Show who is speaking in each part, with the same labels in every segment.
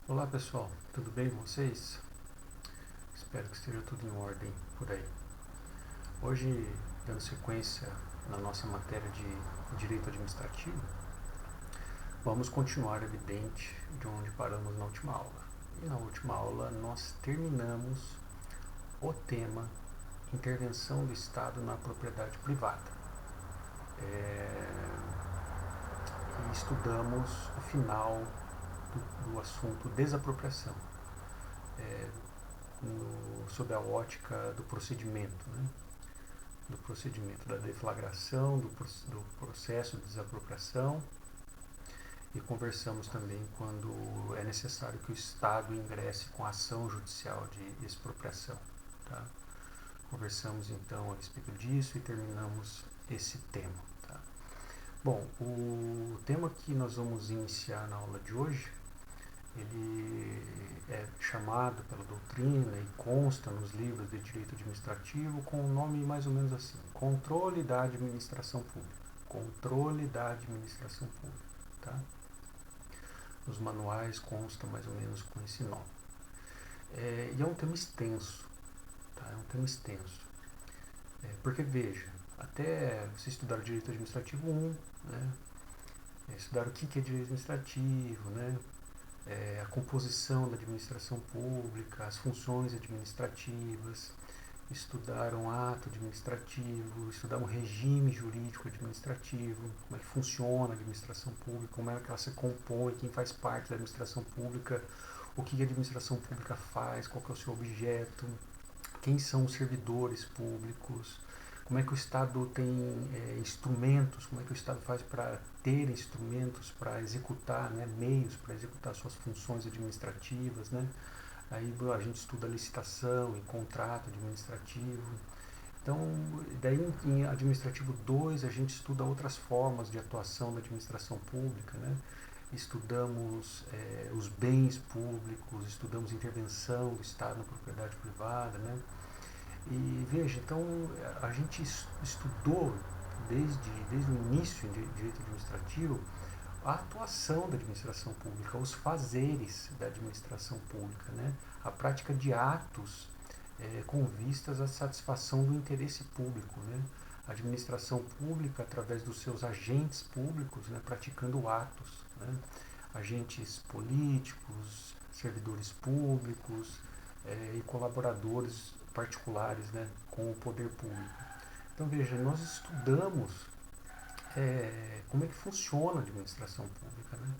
Speaker 1: Olá pessoal, tudo bem com vocês? Espero que esteja tudo em ordem por aí. Hoje, dando sequência na nossa matéria de Direito Administrativo, vamos continuar evidente de onde paramos na última aula. E na última aula nós terminamos o tema Intervenção do Estado na Propriedade Privada. E estudamos o final do assunto desapropriação, sob a ótica do procedimento, né? Do procedimento da deflagração, do processo de desapropriação, e conversamos também quando é necessário que o Estado ingresse com ação judicial de expropriação. Tá? Conversamos então a respeito disso e terminamos esse tema. Tá? Bom, o tema que nós vamos iniciar na aula de hoje, ele é chamado pela doutrina e consta nos livros de direito administrativo com um nome mais ou menos assim: Controle da Administração Pública. Controle da Administração Pública. Tá? Nos manuais consta mais ou menos com esse nome. E é um tema extenso. Tá? É um tema extenso. Porque, veja, até você estudar o direito administrativo 1, né? Estudar o que é direito administrativo, né? A composição da administração pública, as funções administrativas, estudar um ato administrativo, estudar um regime jurídico administrativo, como é que funciona a administração pública, como é que ela se compõe, quem faz parte da administração pública, o que a administração pública faz, qual que é o seu objeto, quem são os servidores públicos, como é que o Estado tem instrumentos, como é que o Estado faz para ter instrumentos para executar, né, meios para executar suas funções administrativas, né? Aí a gente estuda licitação e contrato administrativo. Então, daí em administrativo 2 a gente estuda outras formas de atuação da administração pública, né? Estudamos os bens públicos, estudamos intervenção do Estado na propriedade privada, né? E veja, então a gente estudou desde o início de direito administrativo a atuação da administração pública, os fazeres da administração pública, né? A prática de atos com vistas à satisfação do interesse público, né? A administração pública, através dos seus agentes públicos, né? Praticando atos, né? Agentes políticos, servidores públicos e colaboradores particulares, né? Com o poder público. Então veja, nós estudamos como é que funciona a administração pública, né?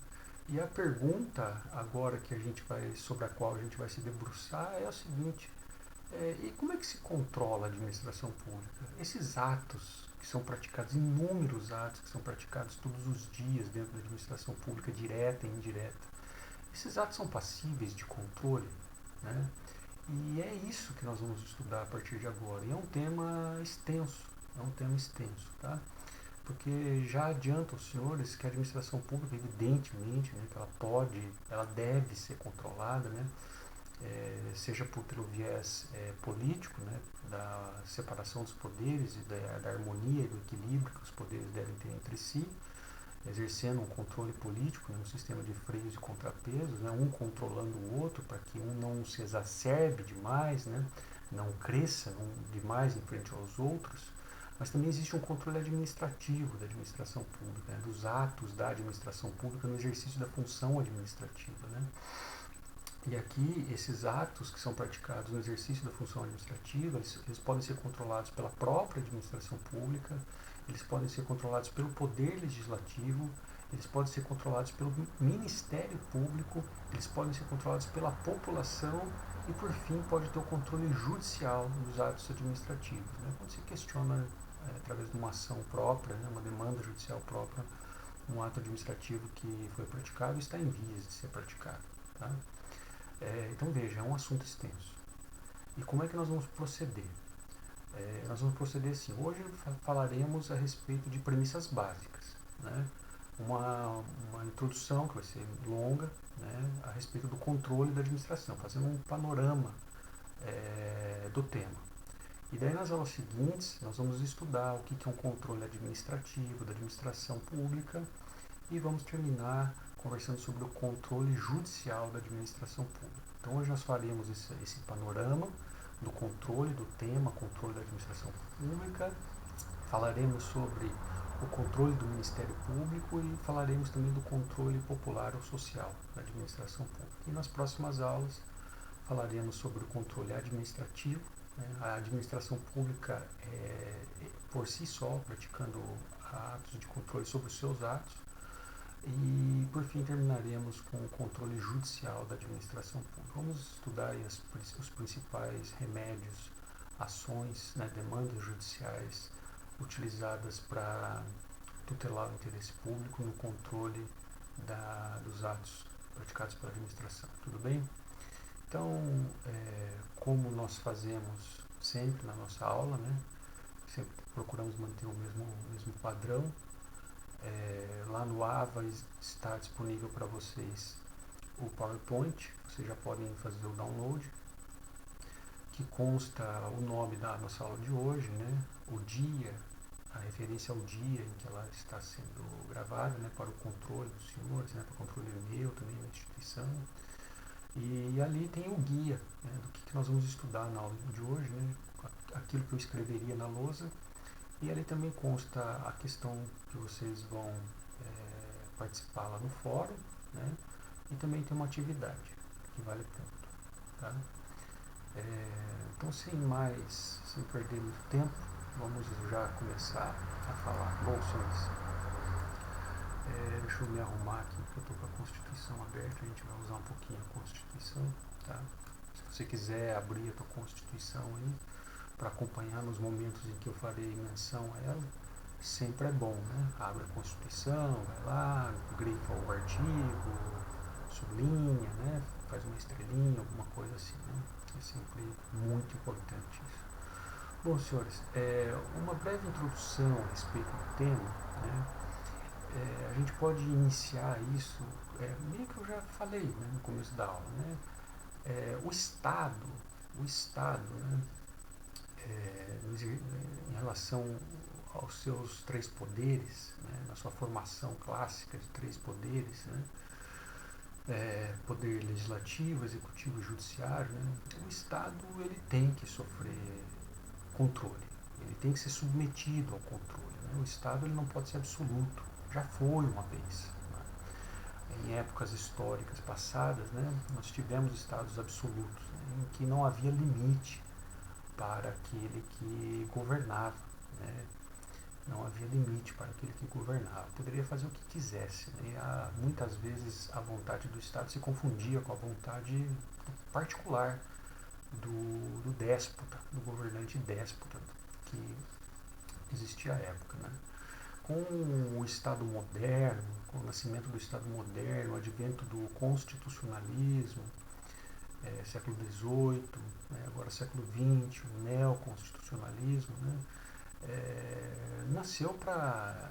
Speaker 1: E a pergunta agora que a gente vai, sobre a qual a gente vai se debruçar é a seguinte: e como é que se controla a administração pública? Esses atos que são praticados, inúmeros atos que são praticados todos os dias dentro da administração pública, direta e indireta, esses atos são passíveis de controle, né? E é isso que nós vamos estudar a partir de agora. E é um tema extenso, tá? Porque já adianto aos senhores que a administração pública, evidentemente, né, que ela pode, ela deve ser controlada, né, seja pelo viés político, né, da separação dos poderes e da harmonia e do equilíbrio que os poderes devem ter entre si, exercendo um controle político, né, um sistema de freios e contrapesos, né, um controlando o outro para que um não se exacerbe demais, né, não cresça demais em frente aos outros. Mas também existe um controle administrativo da administração pública, né, dos atos da administração pública no exercício da função administrativa, né? E aqui, esses atos que são praticados no exercício da função administrativa, eles podem ser controlados pela própria administração pública, eles podem ser controlados pelo Poder Legislativo, eles podem ser controlados pelo Ministério Público, eles podem ser controlados pela população e, por fim, pode ter o controle judicial dos atos administrativos. Né? Quando se questiona, através de uma ação própria, né, uma demanda judicial própria, um ato administrativo que foi praticado está em vias de ser praticado. Tá? Então veja, é um assunto extenso. E como é que nós vamos proceder? Nós vamos proceder assim. Hoje falaremos a respeito de premissas básicas, né? Uma introdução que vai ser longa, né? A respeito do controle da administração, fazendo um panorama do tema. E daí nas aulas seguintes nós vamos estudar o que é um controle administrativo da administração pública e vamos terminar conversando sobre o controle judicial da administração pública. Então hoje nós faremos esse panorama do controle, do tema controle da administração pública, falaremos sobre o controle do Ministério Público e falaremos também do controle popular ou social da administração pública. E nas próximas aulas falaremos sobre o controle administrativo, né? A administração pública por si só, praticando atos de controle sobre os seus atos. E, por fim, terminaremos com o controle judicial da administração pública. Vamos estudar aí os principais remédios, ações, né, demandas judiciais utilizadas para tutelar o interesse público no controle dos atos praticados pela administração. Tudo bem? Então, como nós fazemos sempre na nossa aula, né, sempre procuramos manter o mesmo padrão. Lá no AVA está disponível para vocês o PowerPoint, vocês já podem fazer o download, que consta o nome da nossa aula de hoje, né, o dia, a referência ao dia em que ela está sendo gravada, né, para o controle dos senhores, né, para o controle meu também da instituição. E ali tem o guia, né, do que nós vamos estudar na aula de hoje, né, aquilo que eu escreveria na lousa. E ali também consta a questão que vocês vão participar lá no fórum, né? E também tem uma atividade que vale ponto. Tá? Então, sem perder muito tempo, vamos já começar a falar. Bom, senhores, deixa eu me arrumar aqui, porque eu estou com a Constituição aberta, a gente vai usar um pouquinho a Constituição. Tá? Se você quiser abrir a tua Constituição aí, para acompanhar nos momentos em que eu farei menção a ela, sempre é bom, né? Abre a Constituição, vai lá, grifa o artigo, sublinha, né? Faz uma estrelinha, alguma coisa assim, né? É sempre muito importante isso. Bom, senhores, uma breve introdução a respeito do tema, né? A gente pode iniciar isso, meio que eu já falei, né, no começo da aula, né? O Estado, né? Em relação aos seus três poderes, né, na sua formação clássica de três poderes, né, poder legislativo, executivo e judiciário, né, o Estado ele tem que sofrer controle, ele tem que ser submetido ao controle. Né, o Estado ele não pode ser absoluto, já foi uma vez. Né, em épocas históricas passadas, né, nós tivemos estados absolutos, né, em que não havia limite para aquele que governava, né? Não havia limite para aquele que governava. Poderia fazer o que quisesse. Né? Muitas vezes a vontade do Estado se confundia com a vontade particular do déspota, do governante déspota que existia à época. Né? Com o Estado moderno, com o nascimento do Estado moderno, o advento do constitucionalismo, século XVIII, né, agora século XX, o neoconstitucionalismo, né, nasceu para...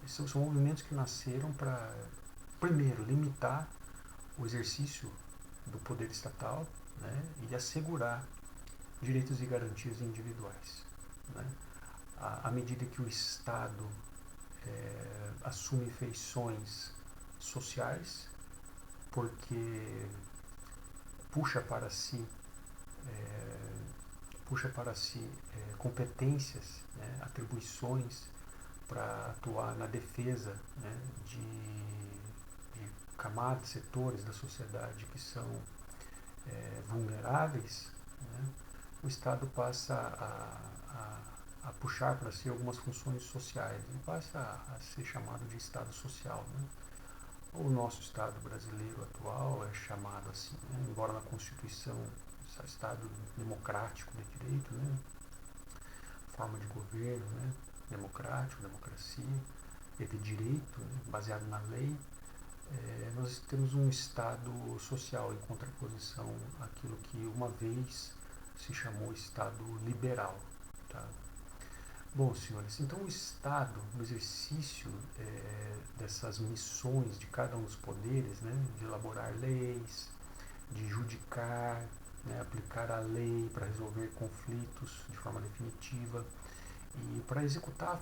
Speaker 1: são movimentos que nasceram para, primeiro, limitar o exercício do poder estatal, né, e assegurar direitos e garantias individuais. Né, à medida que o Estado assume feições sociais, porque puxa para si competências, né, atribuições para atuar na defesa, né, de camadas, setores da sociedade que são vulneráveis, né, o Estado passa a puxar para si algumas funções sociais e passa a ser chamado de Estado social. Né. O nosso Estado brasileiro atual é chamado assim, né, embora na Constituição Estado democrático de direito, né, forma de governo, né, democrático, democracia, e de direito, né, baseado na lei, nós temos um Estado social em contraposição àquilo que uma vez se chamou Estado liberal. Tá? Bom, senhores, então o Estado, no exercício dessas missões de cada um dos poderes, né, de elaborar leis, de judicar, né, aplicar a lei para resolver conflitos de forma definitiva, E para executar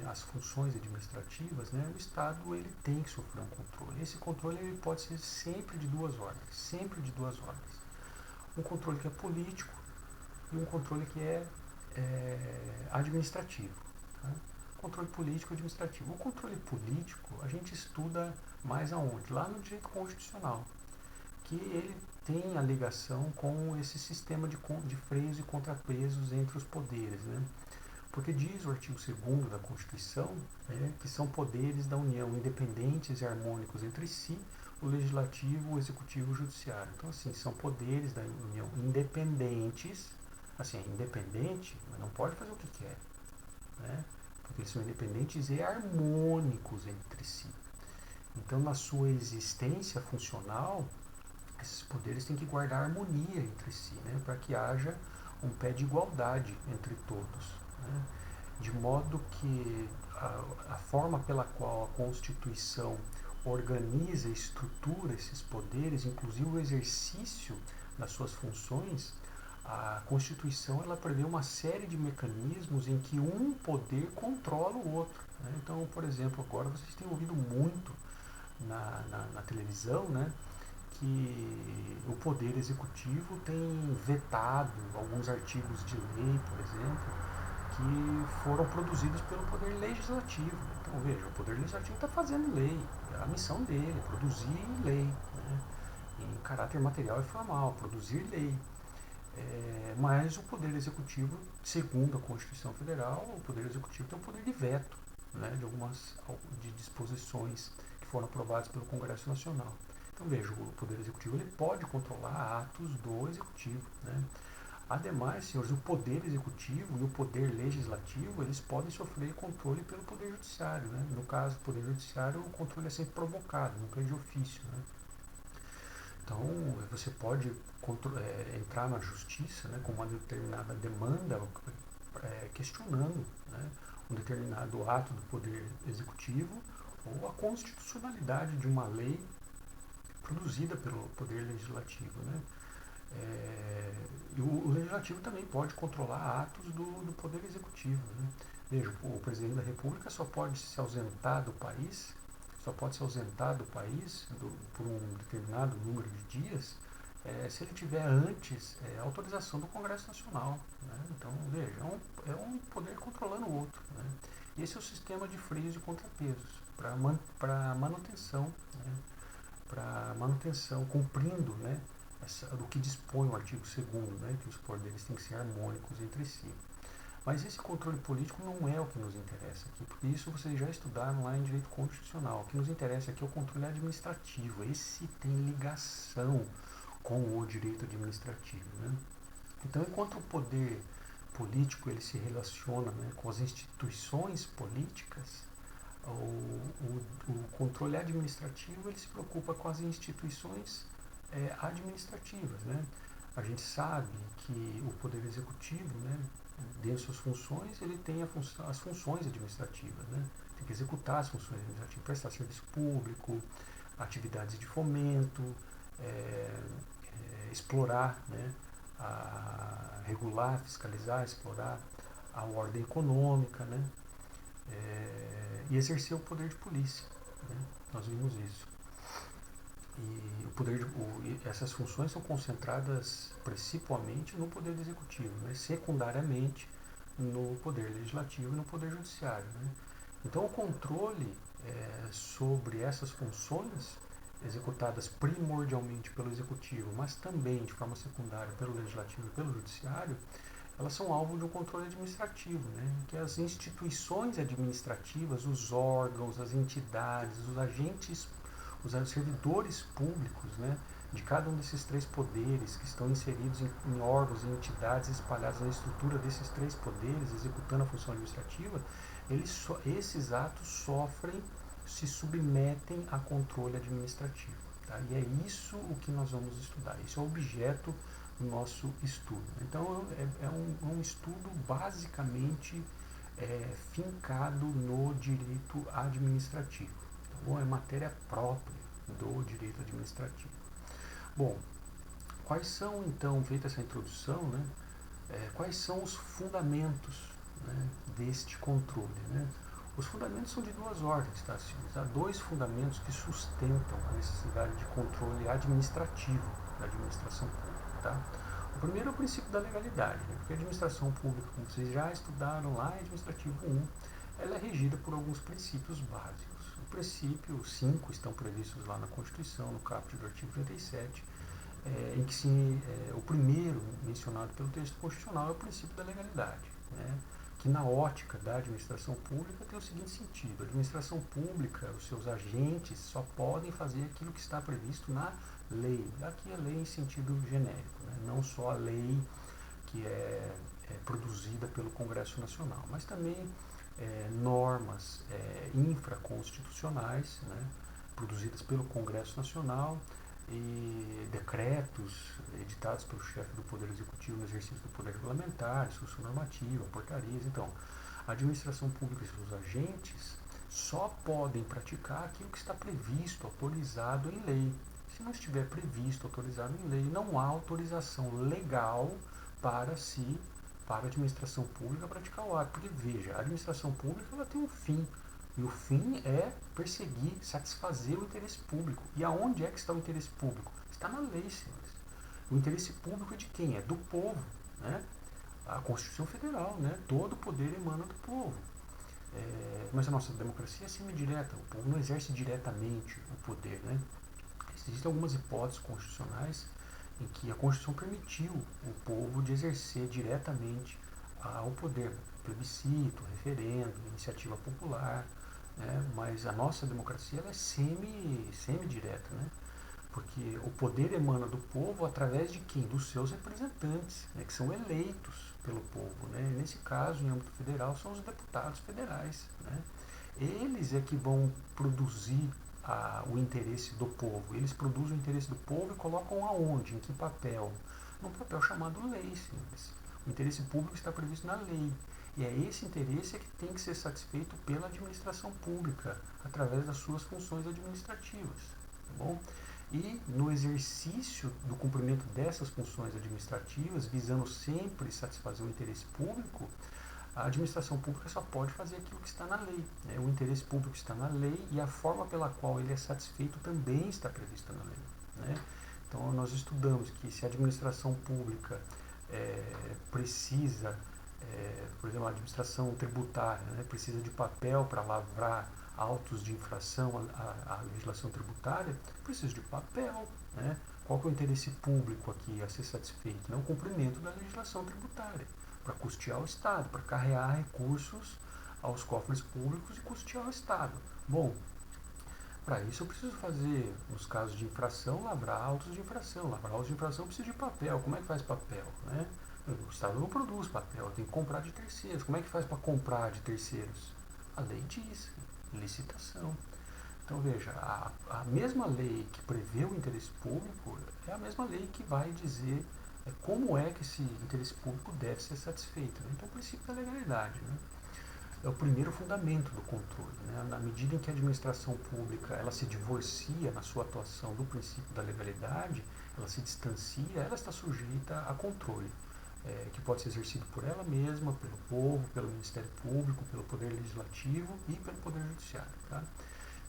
Speaker 1: as funções administrativas, né, o Estado ele tem que sofrer um controle. Esse controle ele pode ser sempre de duas ordens, sempre de duas ordens. Um controle que é político e um controle que é administrativo. Tá? Controle político e administrativo. O controle político a gente estuda mais aonde? Lá no direito constitucional, que ele tem a ligação com esse sistema de freios e contrapesos entre os poderes, né? Porque diz o artigo 2º da Constituição, que são poderes da União independentes e harmônicos entre si, o Legislativo, o Executivo e o Judiciário. Então, assim, são poderes da União independentes, assim, é independente, mas não pode fazer o que quer, né? Porque eles são independentes e harmônicos entre si. Então, na sua existência funcional, esses poderes têm que guardar harmonia entre si, né? Para que haja um pé de igualdade entre todos. Né? De modo que a forma pela qual a Constituição organiza e estrutura esses poderes, inclusive o exercício das suas funções, a Constituição ela prevê uma série de mecanismos em que um poder controla o outro. Né? Então, por exemplo, agora vocês têm ouvido muito na televisão, né, que o Poder Executivo tem vetado alguns artigos de lei, por exemplo, que foram produzidos pelo Poder Legislativo. Então, veja, o Poder Legislativo está fazendo lei, é a missão dele, é produzir lei, né, em caráter material e formal, produzir lei. Mas o Poder Executivo, segundo a Constituição Federal, o Poder Executivo tem o poder de veto, né, de disposições que foram aprovadas pelo Congresso Nacional. Então veja, o Poder Executivo ele pode controlar atos do Executivo. Né? Ademais, senhores, o Poder Executivo e o Poder Legislativo eles podem sofrer controle pelo Poder Judiciário. Né? No caso do Poder Judiciário, o controle é sempre provocado, nunca é de ofício. Né? Então, você pode entrar na justiça, né, com uma determinada demanda, questionando, né, um determinado ato do Poder Executivo ou a constitucionalidade de uma lei produzida pelo Poder Legislativo. Né. E o Legislativo também pode controlar atos do Poder Executivo. Né. Veja, o Presidente da República só pode se ausentar do país por um determinado número de dias se ele tiver antes autorização do Congresso Nacional. Né? Então, veja, é um poder controlando o outro. Né? E esse é o sistema de freios e contrapesos para manutenção, né? Para manutenção, cumprindo, né, do que dispõe o artigo 2º, né, que os poderes têm que ser harmônicos entre si. Mas esse controle político não é o que nos interessa aqui, porque isso vocês já estudaram lá em direito constitucional. O que nos interessa aqui é o controle administrativo. Esse tem ligação com o direito administrativo. Né? Então, enquanto o poder político ele se relaciona, né, com as instituições políticas, o controle administrativo ele se preocupa com as instituições administrativas. Né? A gente sabe que o Poder Executivo, né, dentro de suas funções, ele tem as funções administrativas. Né? Tem que executar as funções administrativas, prestar serviço público, atividades de fomento, explorar, né, regular, fiscalizar, explorar a ordem econômica, né, e exercer o poder de polícia. Né? Nós vimos isso. E essas funções são concentradas principalmente no Poder Executivo, né? Secundariamente no Poder Legislativo e no Poder Judiciário. Né? Então, o controle sobre essas funções, executadas primordialmente pelo Executivo, mas também de forma secundária pelo Legislativo e pelo Judiciário, elas são alvo de um controle administrativo, né? Que as instituições administrativas, os órgãos, as entidades, os agentes, os servidores públicos, né, de cada um desses três poderes que estão inseridos em órgãos e entidades espalhados na estrutura desses três poderes, executando a função administrativa, esses atos se submetem a controle administrativo. Tá? E é isso o que nós vamos estudar, isso é o objeto do nosso estudo. Então, é um estudo basicamente fincado no direito administrativo. Então, é matéria própria do direito administrativo. Bom, quais são então, feita essa introdução, né, quais são os fundamentos né, deste controle, né? Os fundamentos são de duas ordens, tá, senhores? Há dois fundamentos que sustentam a necessidade de controle administrativo da administração pública, tá? O primeiro é o princípio da legalidade, né? Porque a administração pública, como vocês já estudaram lá em Administrativo 1, ela é regida por alguns princípios básicos. O princípio 5 estão previstos lá na Constituição, no caput do artigo 37, em que o primeiro mencionado pelo texto constitucional é o princípio da legalidade, né? Que na ótica da administração pública tem o seguinte sentido: a administração pública, os seus agentes só podem fazer aquilo que está previsto na lei. Aqui a lei em sentido genérico, né? Não só a lei que é produzida pelo Congresso Nacional, mas também normas infraconstitucionais, né? Produzidas pelo Congresso Nacional, e decretos editados pelo chefe do Poder Executivo no exercício do Poder Regulamentar, instrução normativa, portarias. Então, a administração pública e seus agentes só podem praticar aquilo que está previsto, autorizado em lei. Se não estiver previsto, autorizado em lei, não há autorização legal para a administração pública praticar o ato. Porque, veja, a administração pública ela tem um fim. E o fim é perseguir, satisfazer o interesse público. E aonde é que está o interesse público? Está na lei, senhores. O interesse público é de quem? É do povo, né? A Constituição Federal, né? Todo o poder emana do povo. Mas a nossa democracia é semidireta. O povo não exerce diretamente o poder, né? Existem algumas hipóteses constitucionais em que a Constituição permitiu o povo de exercer diretamente o poder. Plebiscito, referendo, iniciativa popular, né? Mas a nossa democracia ela é semi-direta, né? Porque o poder emana do povo através de quem? Dos seus representantes, né? Que são eleitos pelo povo, né? Nesse caso, em âmbito federal, são os deputados federais, né? Eles é que vão produzir o interesse do povo. Eles produzem o interesse do povo e colocam aonde? Em que papel? Num papel chamado lei, senhores. O interesse público está previsto na lei. E é esse interesse que tem que ser satisfeito pela administração pública, através das suas funções administrativas. Tá bom? E no exercício do cumprimento dessas funções administrativas, visando sempre satisfazer o interesse público, a administração pública só pode fazer aquilo que está na lei, né? O interesse público está na lei e a forma pela qual ele é satisfeito também está prevista na lei, né? Então, nós estudamos que se a administração pública precisa, por exemplo, a administração tributária, né, precisa de papel para lavrar autos de infração à legislação tributária, precisa de papel, né? Qual que é o interesse público aqui a ser satisfeito? É o cumprimento da legislação tributária, para custear o Estado, para carrear recursos aos cofres públicos e custear o Estado. Bom, para isso eu preciso fazer, nos casos de infração, lavrar autos de infração. Lavrar autos de infração precisa de papel. Como é que faz papel, né? O Estado não produz papel, tem que comprar de terceiros. Como é que faz para comprar de terceiros? A lei diz, licitação. Então veja, a mesma lei que prevê o interesse público é a mesma lei que vai dizer como é que esse interesse público deve ser satisfeito, né? Então o princípio da legalidade, né? É o primeiro fundamento do controle, né? Na medida em que a administração pública ela se divorcia na sua atuação do princípio da legalidade, ela se distancia, ela está sujeita a controle, que pode ser exercido por ela mesma, pelo povo, pelo Ministério Público, pelo Poder Legislativo e pelo Poder Judiciário, tá?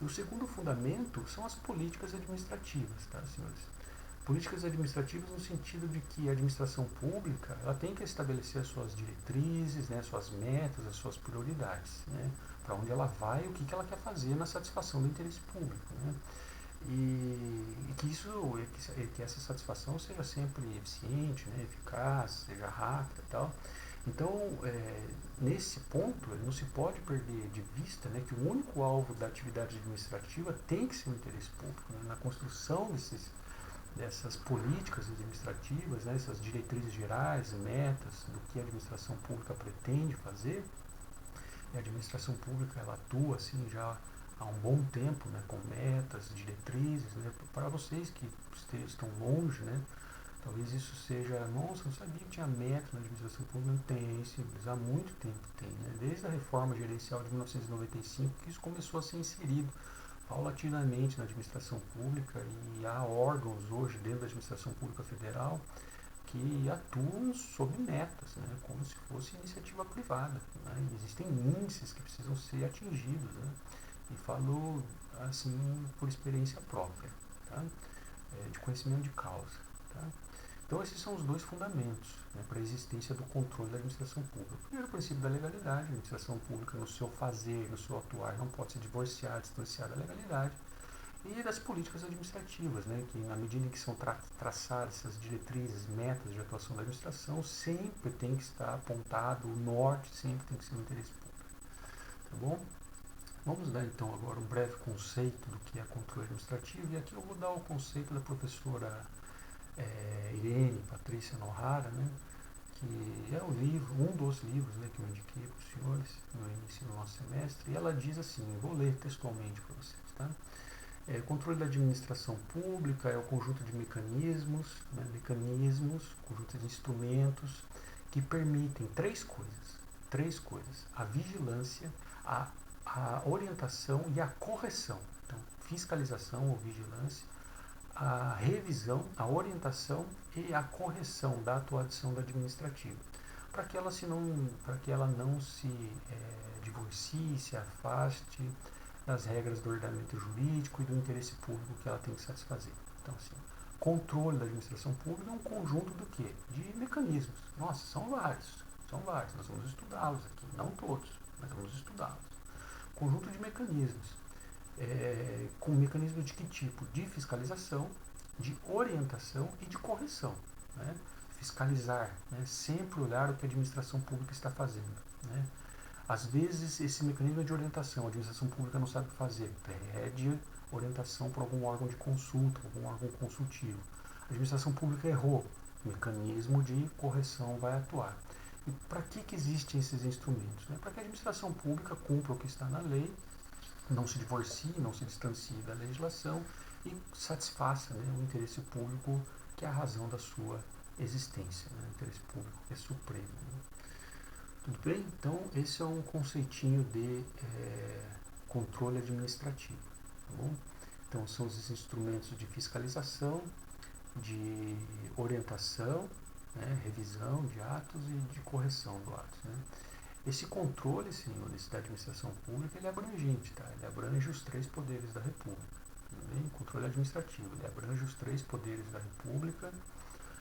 Speaker 1: E o segundo fundamento são as políticas administrativas, tá, senhores? Políticas administrativas no sentido de que a administração pública ela tem que estabelecer as suas diretrizes, né, suas metas, as suas prioridades, né, para onde ela vai, o que ela quer fazer na satisfação do interesse público, né, e que essa satisfação seja sempre eficiente, né, eficaz, seja rápida e tal. Então, nesse ponto, não se pode perder de vista, né, que o único alvo da atividade administrativa tem que ser o interesse público, né, na construção dessas políticas administrativas, né, essas diretrizes gerais, metas do que a administração pública pretende fazer. E a administração pública ela atua assim já há um bom tempo, né, com metas, diretrizes, né, para vocês que estão longe, né, talvez isso seja, nossa, não sabia que tinha meta na administração pública. Não tem, simples, há muito tempo tem, né, desde a reforma gerencial de 1995 que isso começou a ser inserido paulatinamente na administração pública, e há órgãos hoje dentro da administração pública federal que atuam sob metas, né, como se fosse iniciativa privada. Né, e existem índices que precisam ser atingidos, né, e falo assim por experiência própria, tá, de conhecimento de causa. Tá. Então esses são os dois fundamentos, né, para a existência do controle da administração pública. O primeiro princípio da legalidade: a administração pública no seu fazer, no seu atuar, não pode se distanciar da legalidade. E das políticas administrativas, né, que na medida em que são traçadas essas diretrizes, metas de atuação da administração, sempre tem que estar apontado, o norte sempre tem que ser o interesse público. Tá bom? Vamos dar então agora um breve conceito do que é controle administrativo, e aqui eu vou dar o conceito da professora Irene Patrícia Nohara, né, que é um dos livros, né, que eu indiquei para os senhores no início do nosso semestre, e ela diz assim, vou ler textualmente para vocês, tá? Controle da administração pública é o conjunto de mecanismos, conjunto de instrumentos que permitem três coisas: a vigilância, a orientação e a correção. Então, fiscalização ou vigilância, a revisão, a orientação e a correção da atuação da administrativa, para que ela não se divorcie, se afaste das regras do ordenamento jurídico e do interesse público que ela tem que satisfazer. Então, assim, controle da administração pública é um conjunto do quê? De mecanismos. Nossa, são vários. Nós vamos estudá-los aqui, não todos, mas vamos estudá-los. Conjunto de mecanismos. Com mecanismos de que tipo? De fiscalização, de orientação e de correção. Né? Fiscalizar, né? Sempre olhar o que a administração pública está fazendo. Né? Às vezes, esse mecanismo é de orientação, a administração pública não sabe o que fazer, pede orientação para algum órgão de consulta, algum órgão consultivo. A administração pública errou, o mecanismo de correção vai atuar. E para que existem esses instrumentos? Para que a administração pública cumpra o que está na lei, não se divorcie, não se distancie da legislação e satisfaça, né, o interesse público, que é a razão da sua existência, né, o interesse público que é supremo. Né. Tudo bem? Então, esse é um conceitinho de controle administrativo. Tá bom? Então, são os instrumentos de fiscalização, de orientação, né, revisão de atos e de correção do ato. Né? Esse controle, senhores, da administração pública, ele é abrangente, tá? Ele abrange os três poderes da República. Tudo bem? Controle administrativo, ele abrange os três poderes da República,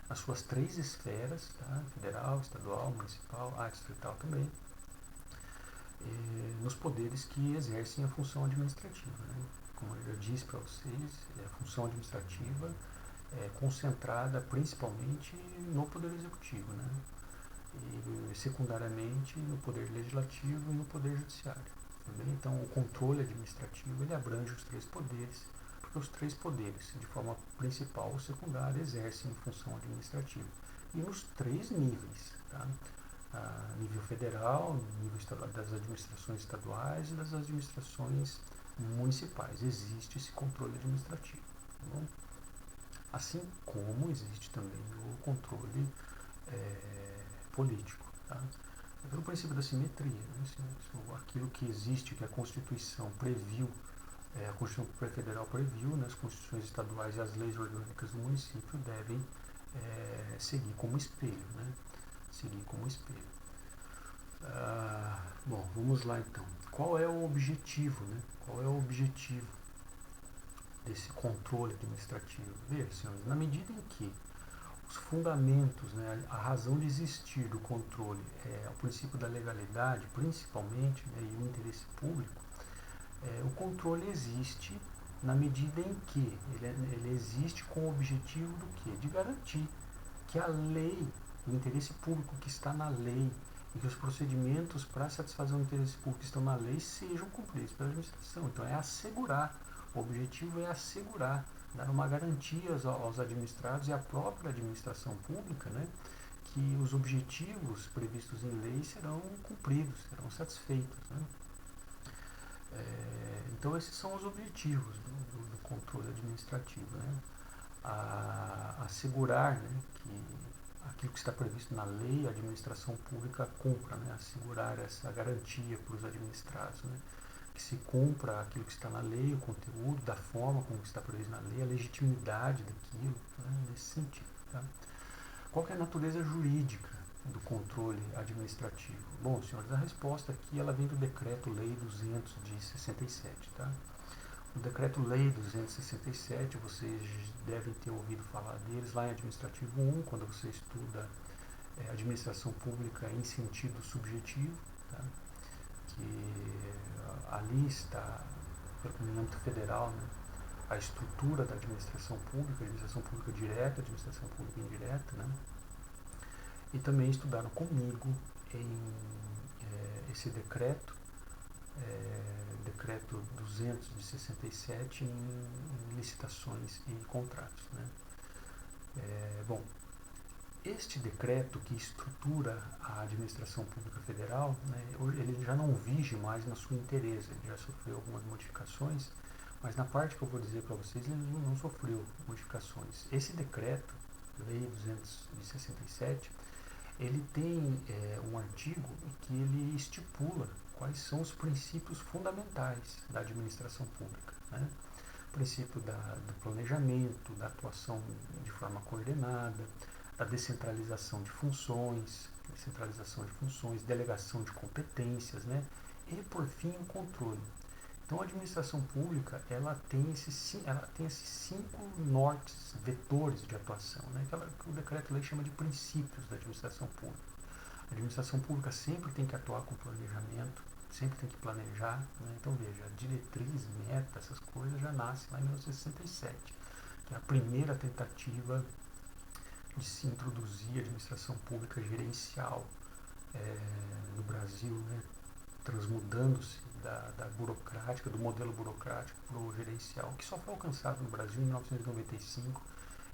Speaker 1: as suas três esferas, tá? Federal, estadual, municipal, distrital também, nos poderes que exercem a função administrativa. Né? Como eu já disse para vocês, a função administrativa é concentrada principalmente no Poder Executivo, né? E secundariamente no Poder Legislativo e no Poder Judiciário. Também. Então, o controle administrativo ele abrange os três poderes, porque os três poderes, de forma principal ou secundária, exercem função administrativa. E nos três níveis, tá? Nível federal, nível das administrações estaduais e das administrações municipais, existe esse controle administrativo. Tá bom? Assim como existe também o controle político. Tá? Pelo princípio da simetria, né? Aquilo que existe, que a Constituição previu, a Constituição Federal previu, né? As Constituições estaduais e as leis orgânicas do município devem seguir como espelho. Né? Seguir como espelho. Bom, vamos lá então. Qual é o objetivo? Né? Qual é o objetivo desse controle administrativo? Veja, senhores, na medida em que os fundamentos, né, a razão de existir do controle é o princípio da legalidade, principalmente, né, e o interesse público, o controle existe na medida em que ele existe com o objetivo do quê? De garantir que a lei, o interesse público que está na lei e que os procedimentos para satisfazer o interesse público que estão na lei sejam cumpridos pela administração. Então é assegurar, o objetivo é assegurar, dar uma garantia aos administrados e à própria administração pública, né, que os objetivos previstos em lei serão cumpridos, serão satisfeitos. Né. Então esses são os objetivos do controle administrativo. Né. Assegurar, né, que aquilo que está previsto na lei, a administração pública cumpra, né, assegurar essa garantia para os administrados, né, que se cumpra aquilo que está na lei, o conteúdo, da forma como está previsto na lei, a legitimidade daquilo, né, nesse sentido. Tá? Qual que é a natureza jurídica do controle administrativo? Bom, senhores, a resposta aqui ela vem do Decreto-Lei 200 de 67, tá? O Decreto-Lei 267, vocês devem ter ouvido falar deles lá em Administrativo 1, quando você estuda administração pública em sentido subjetivo, tá? Que ali está, no âmbito federal, né, a estrutura da administração pública direta, administração pública indireta, né? E também estudaram comigo em esse decreto, decreto 200 de 67 em licitações e contratos, né? Bom, este decreto que estrutura a administração pública federal, né, ele já não vige mais na sua inteireza, ele já sofreu algumas modificações, mas na parte que eu vou dizer para vocês, ele não sofreu modificações. Esse decreto, Lei 267, ele tem um artigo que ele estipula quais são os princípios fundamentais da administração pública, né? O princípio do planejamento, da atuação de forma coordenada, da descentralização de funções, delegação de competências, né? E, por fim, o controle. Então, a administração pública ela tem esses 5 nortes, vetores de atuação, né? Que o decreto-lei chama de princípios da administração pública. A administração pública sempre tem que atuar com planejamento, sempre tem que planejar, né? Então, veja, diretriz, meta, essas coisas já nascem lá em 1967, que é a primeira tentativa de se introduzir a administração pública gerencial no Brasil, né? Transmudando-se da burocrática, do modelo burocrático para o gerencial, que só foi alcançado no Brasil em 1995,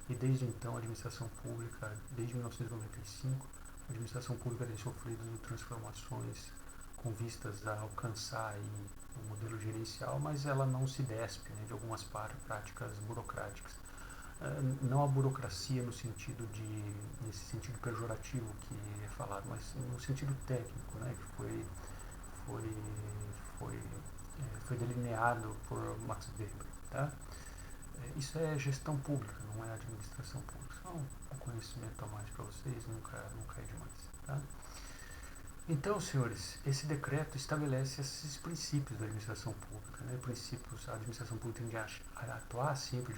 Speaker 1: e desde então a administração pública, desde 1995, a administração pública tem sofrido transformações com vistas a alcançar aí o modelo gerencial, mas ela não se despe, né, de algumas práticas burocráticas. Não a burocracia nesse sentido pejorativo que é falado, mas no sentido técnico, né, que foi delineado por Max Weber, tá? Isso é gestão pública, não é administração pública. Só um conhecimento a mais para vocês, nunca é demais, tá? Então, senhores, esse decreto estabelece esses princípios da administração pública, né? A administração pública tem que atuar sempre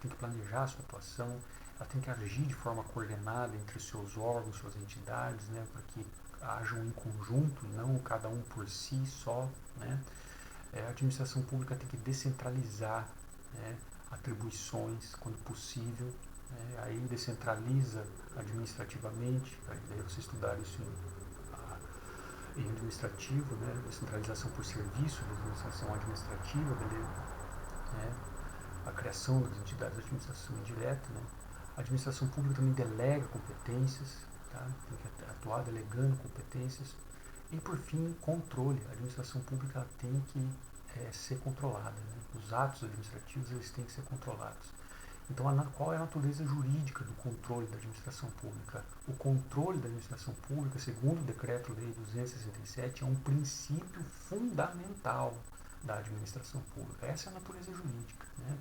Speaker 1: tem que planejar a sua atuação, ela tem que agir de forma coordenada entre seus órgãos, suas entidades, né? Para que ajam em conjunto, não cada um por si só, né? A administração pública tem que descentralizar, né, atribuições quando possível, né? Aí descentraliza administrativamente, daí você estudar isso em administrativo, né? Descentralização por serviço, descentralização administrativa, beleza? Né? A criação das entidades de administração indireta, né? A administração pública também delega competências, tá? Tem que atuar delegando competências. E, por fim, controle. A administração pública tem que ser controlada, né? Os atos administrativos eles têm que ser controlados. Então, qual é a natureza jurídica do controle da administração pública? O controle da administração pública, segundo o Decreto-Lei 267, é um princípio fundamental da administração pública. Essa é a natureza jurídica, né?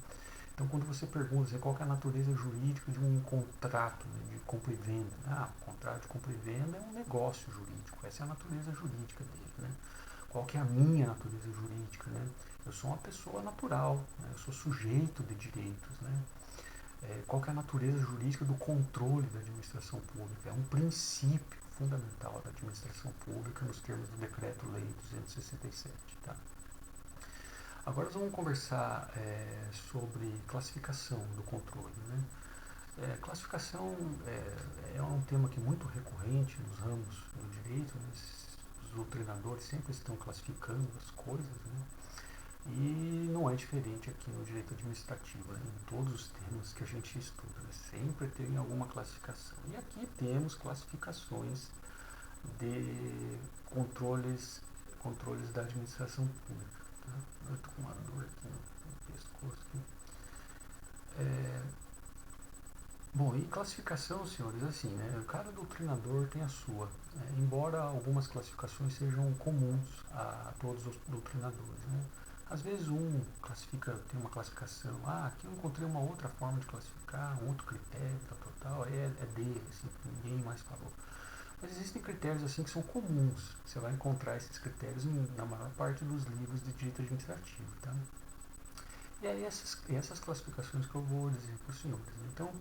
Speaker 1: Então, quando você pergunta assim, qual é a natureza jurídica de um contrato, né, de compra e venda, o contrato de compra e venda é um negócio jurídico, essa é a natureza jurídica dele, né? Qual que é a minha natureza jurídica, né? Eu sou uma pessoa natural, né? Eu sou sujeito de direitos, né? Qual que é a natureza jurídica do controle da administração pública? É um princípio fundamental da administração pública nos termos do Decreto-Lei 267, tá? Agora nós vamos conversar sobre classificação do controle, né? Classificação é um tema que é muito recorrente nos ramos do direito, né? Os doutrinadores sempre estão classificando as coisas, né? E não é diferente aqui no direito administrativo, né? Em todos os temas que a gente estuda, né? Sempre tem alguma classificação. E aqui temos classificações de controles da administração pública. Tá? Eu estou com uma dor aqui no pescoço. Bom, e classificação, senhores, assim, né? Cada doutrinador tem a sua, né? Embora algumas classificações sejam comuns a todos os doutrinadores, né? Às vezes tem uma classificação, aqui eu encontrei uma outra forma de classificar, um outro critério, tal, é dele, assim, que ninguém mais falou. Mas existem critérios assim que são comuns, você vai encontrar esses critérios na maior parte dos livros de direito administrativo, tá? E é essas classificações que eu vou dizer para os senhores. Então,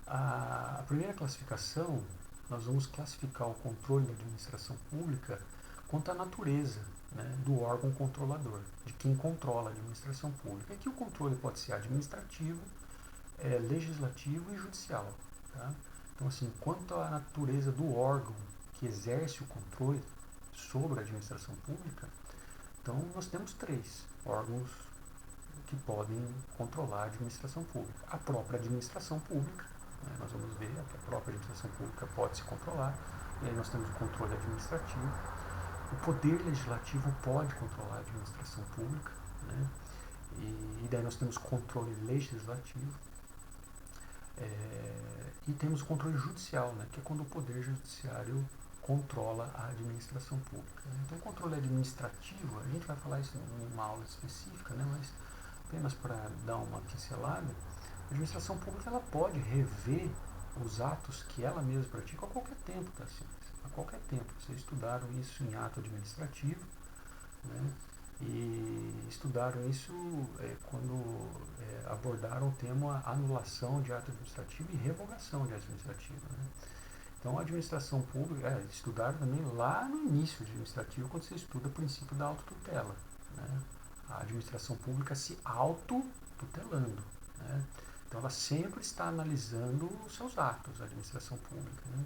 Speaker 1: a primeira classificação, nós vamos classificar o controle da administração pública quanto à natureza, né, do órgão controlador, de quem controla a administração pública. Aqui o controle pode ser administrativo, legislativo e judicial. Tá? Então, assim, quanto à natureza do órgão que exerce o controle sobre a administração pública, então nós temos três órgãos que podem controlar a administração pública. A própria administração pública, né, nós vamos ver que a própria administração pública pode se controlar, e aí nós temos o controle administrativo. O poder legislativo pode controlar a administração pública, né, e daí nós temos controle legislativo. E temos o controle judicial, né, que é quando o poder judiciário controla a administração pública. Então, o controle administrativo, a gente vai falar isso em uma aula específica, né, mas apenas para dar uma pincelada, a administração pública ela pode rever os atos que ela mesma pratica a qualquer tempo, tá, senhores? A qualquer tempo. Vocês estudaram isso em ato administrativo, né? E estudaram isso quando abordaram o tema anulação de ato administrativo e revogação de ato administrativo. Né? Então, a administração pública, estudaram também lá no início administrativo, quando você estuda o princípio da autotutela. Né? A administração pública se autotutelando. Né? Então, ela sempre está analisando os seus atos, a administração pública. Né?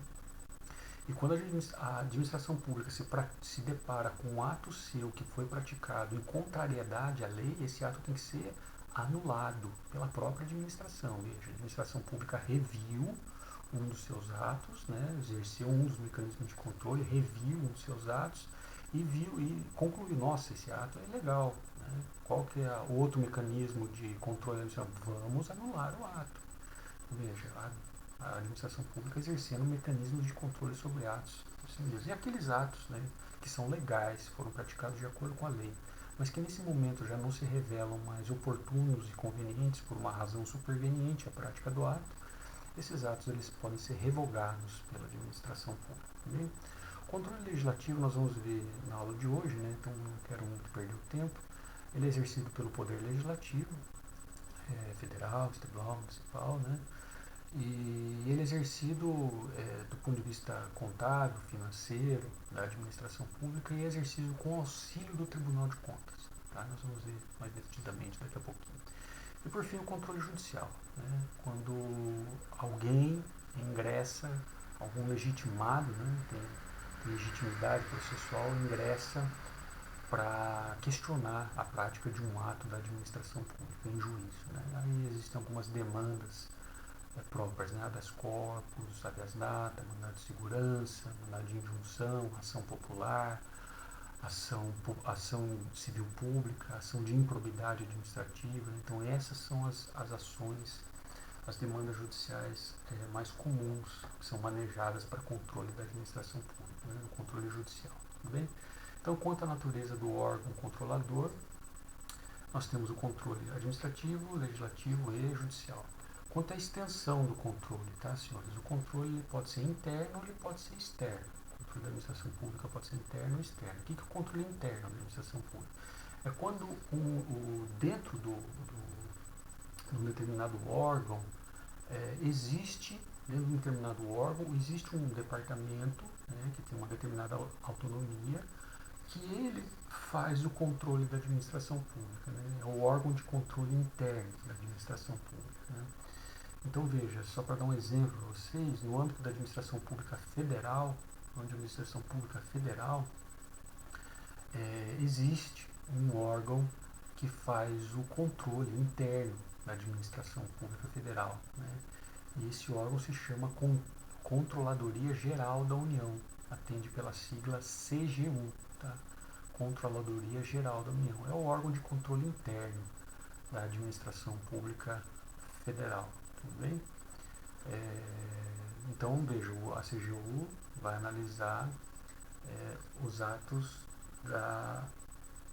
Speaker 1: E quando a administração pública se depara com um ato seu que foi praticado em contrariedade à lei, esse ato tem que ser anulado pela própria administração. Veja, a administração pública reviu um dos seus atos, né, exerceu um dos mecanismos de controle, reviu um dos seus atos e viu e concluiu, nossa, esse ato é ilegal. Né? Qual que é o outro mecanismo de controle administrativo? Vamos anular o ato. Veja, a administração pública exercendo mecanismos de controle sobre atos. E aqueles atos, né, que são legais, foram praticados de acordo com a lei, mas que nesse momento já não se revelam mais oportunos e convenientes por uma razão superveniente à prática do ato, esses atos eles podem ser revogados pela administração pública. Bem? O controle legislativo nós vamos ver na aula de hoje, né, então não quero muito perder o tempo. Ele é exercido pelo Poder Legislativo, federal, estadual, municipal, né? E ele é exercido do ponto de vista contábil, financeiro, da administração pública e é exercido com auxílio do Tribunal de Contas. Tá? Nós vamos ver mais detidamente daqui a pouquinho. E por fim o controle judicial, né? Quando alguém ingressa, algum legitimado, né? tem legitimidade processual, ingressa para questionar a prática de um ato da administração pública em juízo. Né? Aí existem algumas demandas próprias, né? Habeas corpus, habeas data, mandado de segurança, mandado de injunção, ação popular, ação civil pública, ação de improbidade administrativa. Então essas são as ações, as demandas judiciais mais comuns que são manejadas para controle da administração pública, né? No controle judicial. Tudo bem? Então, quanto à natureza do órgão controlador, nós temos o controle administrativo, legislativo e judicial. Quanto à extensão do controle, tá, senhores? O controle pode ser interno ou ele pode ser externo. O controle da administração pública pode ser interno ou externo. O que é o controle interno da administração pública? É quando dentro de um determinado órgão existe um departamento, né, que tem uma determinada autonomia, que ele faz o controle da administração pública, né? É o órgão de controle interno da administração pública. Né? Então veja, só para dar um exemplo para vocês, no âmbito da administração pública federal, existe um órgão que faz o controle interno da administração pública federal. Né? E esse órgão se chama Controladoria Geral da União, atende pela sigla CGU, tá? Controladoria Geral da União. É o órgão de controle interno da administração pública federal. Tudo bem? Então, veja, a CGU vai analisar os atos da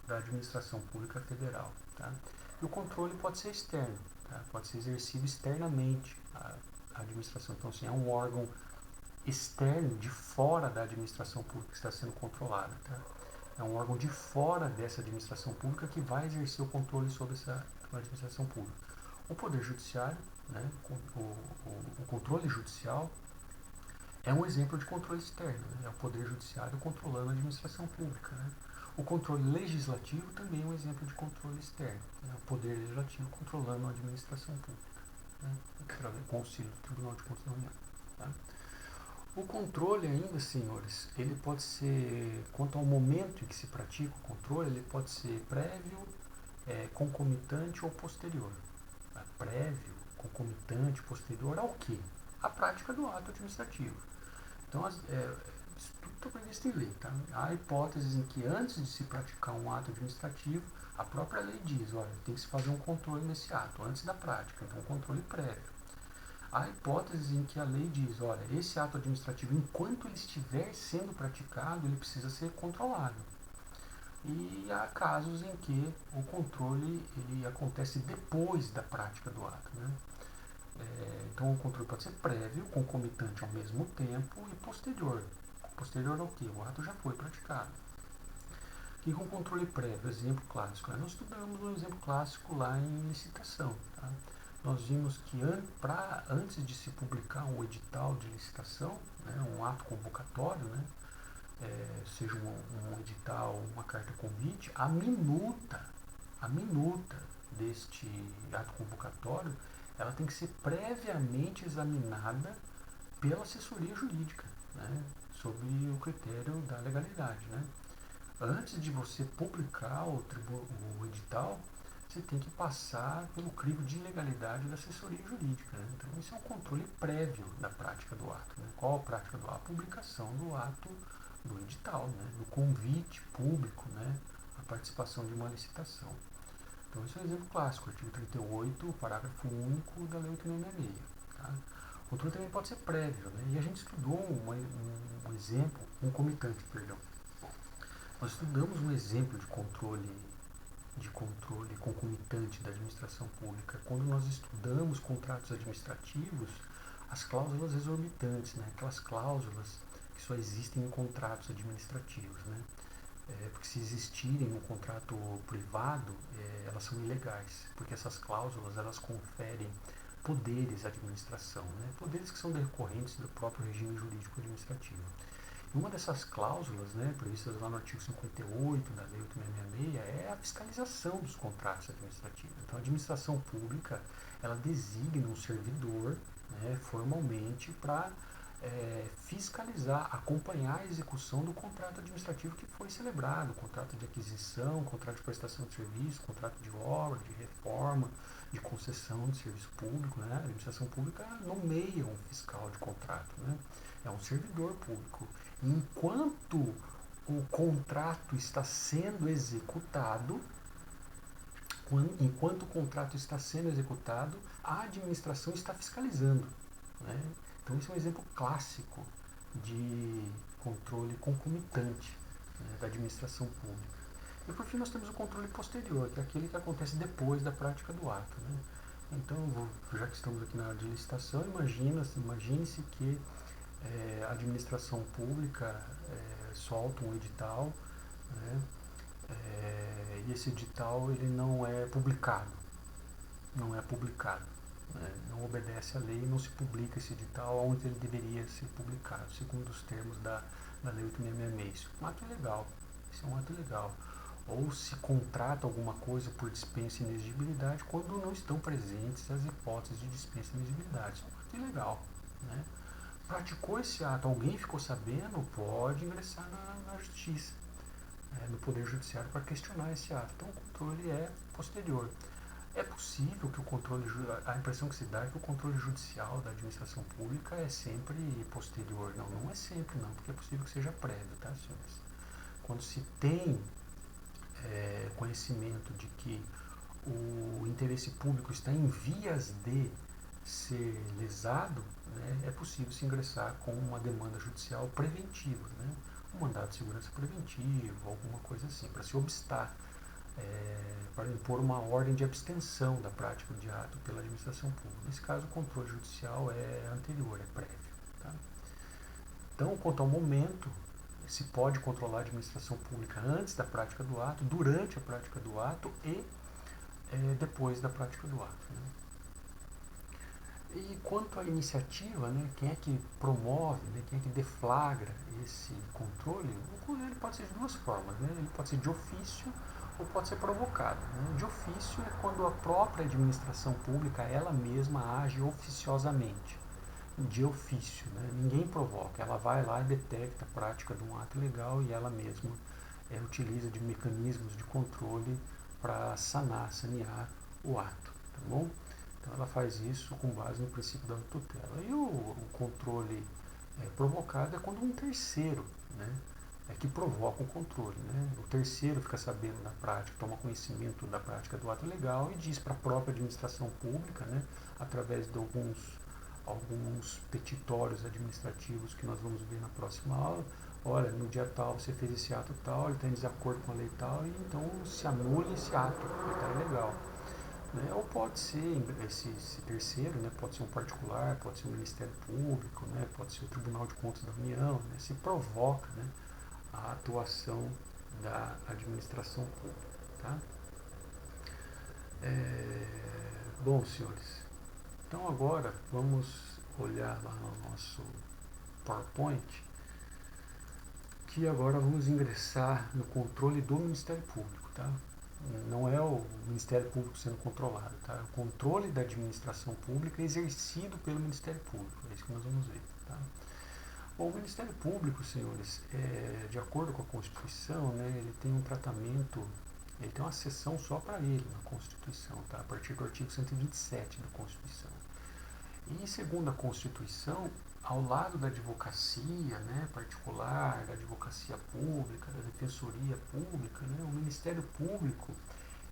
Speaker 1: da administração pública federal. Tá? E o controle pode ser externo, tá? Pode ser exercido externamente a administração. Então, assim, é um órgão externo, de fora da administração pública que está sendo controlada. Tá? É um órgão de fora dessa administração pública que vai exercer o controle sobre essa administração pública. O Poder Judiciário, né, o controle judicial, é um exemplo de controle externo. Né? É o Poder Judiciário controlando a administração pública. Né? O controle legislativo também é um exemplo de controle externo. Né? O Poder Legislativo controlando a administração pública. Né? Com o auxílio do Tribunal de Contas da União. Tá? O controle ainda, senhores, ele pode ser, quanto ao momento em que se pratica o controle, ele pode ser prévio, concomitante ou posterior. Tá? Prévio, concomitante, posterior ao quê? A prática do ato administrativo. Então, isso tudo está previsto em lei. Tá? Há hipóteses em que antes de se praticar um ato administrativo, a própria lei diz, olha, tem que se fazer um controle nesse ato, antes da prática, então um controle prévio. Há hipóteses em que a lei diz, olha, esse ato administrativo, enquanto ele estiver sendo praticado, ele precisa ser controlado. E há casos em que o controle ele acontece depois da prática do ato. Né? Então o controle pode ser prévio, concomitante ao mesmo tempo e posterior. Posterior ao que? O ato já foi praticado. E com controle prévio, exemplo clássico. Nós estudamos um exemplo clássico lá em licitação. Tá? Nós vimos que antes de se publicar um edital de licitação, né, um ato convocatório, né, seja um edital, uma carta convite, a minuta deste ato convocatório, ela tem que ser previamente examinada pela assessoria jurídica, né, sob o critério da legalidade. Né. Antes de você publicar o edital, você tem que passar pelo crivo de legalidade da assessoria jurídica. Né? Então, isso é um controle prévio da prática do ato. Né? Qual a prática do ato? A publicação do ato do edital, né? Do convite público, né? A participação de uma licitação. Então, esse é um exemplo clássico, artigo 38, parágrafo único da Lei 8.666. Tá? O controle também pode ser prévio, né? E a gente estudou um exemplo, concomitante, perdão. Nós estudamos um exemplo de controle concomitante da administração pública. Quando nós estudamos contratos administrativos, as cláusulas exorbitantes, né? Aquelas cláusulas que só existem em contratos administrativos. Né? Porque se existirem no contrato privado, elas são ilegais, porque essas cláusulas elas conferem poderes à administração, né? Poderes que são decorrentes do próprio regime jurídico administrativo. Uma dessas cláusulas, né, previstas lá no artigo 58 da Lei 8.666, é a fiscalização dos contratos administrativos. Então, a administração pública, ela designa um servidor, né, formalmente para fiscalizar, acompanhar a execução do contrato administrativo que foi celebrado, contrato de aquisição, contrato de prestação de serviço, contrato de obra, de reforma, de concessão de serviço público. Né? A administração pública nomeia um fiscal de contrato, né? É um servidor público. Enquanto o contrato está sendo executado, a administração está fiscalizando. Né? Então, isso é um exemplo clássico de controle concomitante, né, da administração pública. E, por fim, nós temos o controle posterior, que é aquele que acontece depois da prática do ato. Né? Então, já que estamos aqui na área de licitação, imagine-se que a administração pública solta um edital, né, e esse edital ele não é publicado. Né, não obedece à lei, não se publica esse edital onde ele deveria ser publicado, segundo os termos da Lei 8.666. Isso é um ato ilegal. Isso é um ato ilegal. Ou se contrata alguma coisa por dispensa e inexigibilidade quando não estão presentes as hipóteses de dispensa e inexigibilidade. Isso é um ato ilegal. Né? Praticou esse ato, alguém ficou sabendo, pode ingressar na justiça, no Poder Judiciário, para questionar esse ato. Então, o controle é posterior. É possível que o controle, a impressão que se dá é que o controle judicial da administração pública é sempre posterior. Não, não é sempre não, porque é possível que seja prévio, tá, senhores? Quando se tem conhecimento de que o interesse público está em vias de ser lesado, né, é possível se ingressar com uma demanda judicial preventiva, né, um mandado de segurança preventivo, alguma coisa assim, para se obstar para impor uma ordem de abstenção da prática de ato pela administração pública. Nesse caso, o controle judicial é anterior, é prévio. Tá? Então, quanto ao momento, se pode controlar a administração pública antes da prática do ato, durante a prática do ato e depois da prática do ato. Né? E quanto à iniciativa, né, quem é que promove, né, quem é que deflagra esse controle, o controle pode ser de duas formas. Né? Ele pode ser de ofício ou pode ser provocado. Né? De ofício é quando a própria administração pública, ela mesma age oficiosamente. De ofício, né? Ninguém provoca, ela vai lá e detecta a prática de um ato ilegal e ela mesma utiliza de mecanismos de controle para sanear o ato, tá bom? Então ela faz isso com base no princípio da tutela. E o controle provocado é quando um terceiro, né, que provoca o controle. Né? O terceiro fica sabendo da prática, toma conhecimento da prática do ato ilegal e diz para a própria administração pública, né, através de alguns petitórios administrativos que nós vamos ver na próxima aula. Olha, no dia tal você fez esse ato tal, ele está em desacordo com a lei tal, e então se anule esse ato, porque está ilegal. Né? Ou pode ser esse terceiro, né? Pode ser um particular, pode ser o Ministério Público, né? Pode ser o Tribunal de Contas da União, né? Se provoca, né, a atuação da administração pública. Tá? Bom, senhores, então agora vamos olhar lá no nosso PowerPoint, que agora vamos ingressar no controle do Ministério Público. Tá? Não é o Ministério Público sendo controlado, tá? É o controle da administração pública exercido pelo Ministério Público. É isso que nós vamos ver. Tá? Bom, o Ministério Público, senhores, de acordo com a Constituição, né, ele tem um tratamento, ele tem uma seção só para ele na Constituição, tá? A partir do artigo 127 da Constituição. E segundo a Constituição, ao lado da advocacia, né, particular, da advocacia pública, da defensoria pública, né, o Ministério Público,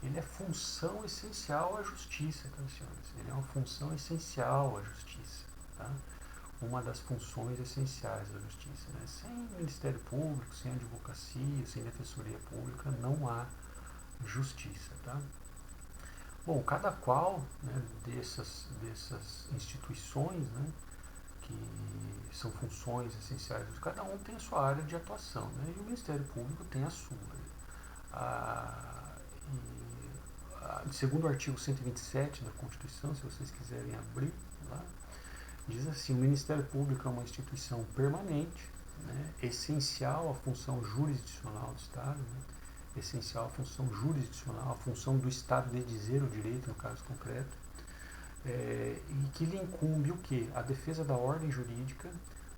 Speaker 1: ele é função essencial à justiça, tá, senhores? Ele é uma função essencial à justiça, tá? Uma das funções essenciais da justiça, né? Sem Ministério Público, sem advocacia, sem defensoria pública, não há justiça, tá? Bom, cada qual, né, dessas instituições, né, que são funções essenciais, cada um tem a sua área de atuação, né, e o Ministério Público tem a sua. Segundo o artigo 127 da Constituição, se vocês quiserem abrir lá, diz assim: o Ministério Público é uma instituição permanente, né, essencial à função jurisdicional do Estado, né, essencial à função jurisdicional, à função do Estado de dizer o direito, no caso concreto, e que lhe incumbe o quê? A defesa da ordem jurídica,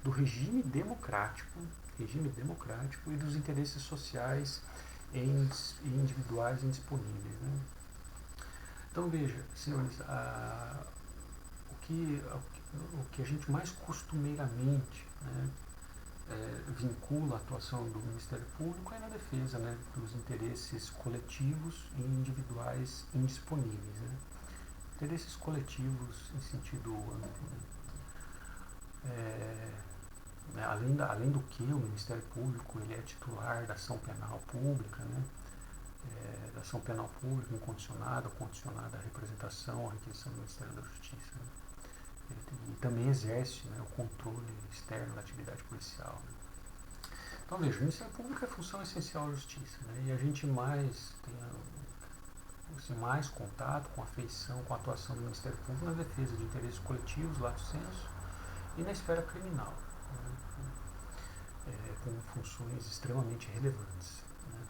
Speaker 1: do regime democrático e dos interesses sociais individuais e indisponíveis. Né? Então veja, senhores, o que a gente mais costumeiramente, né, vincula a atuação do Ministério Público é na defesa, né, dos interesses coletivos e individuais indisponíveis. Né? Interesses coletivos em sentido amplo. Né? Além do que, o Ministério Público ele é titular da ação penal pública, né? Da ação penal pública incondicionada ou condicionada à representação ou requisição do Ministério da Justiça. Né? E também exerce, né, o controle externo da atividade policial. Né? Então veja, o Ministério Público é função essencial à justiça, né? E a gente mais tem mais contato com a feição, com a atuação do Ministério Público na defesa de interesses coletivos, lato sensu, e na esfera criminal, né? Com funções extremamente relevantes. Né?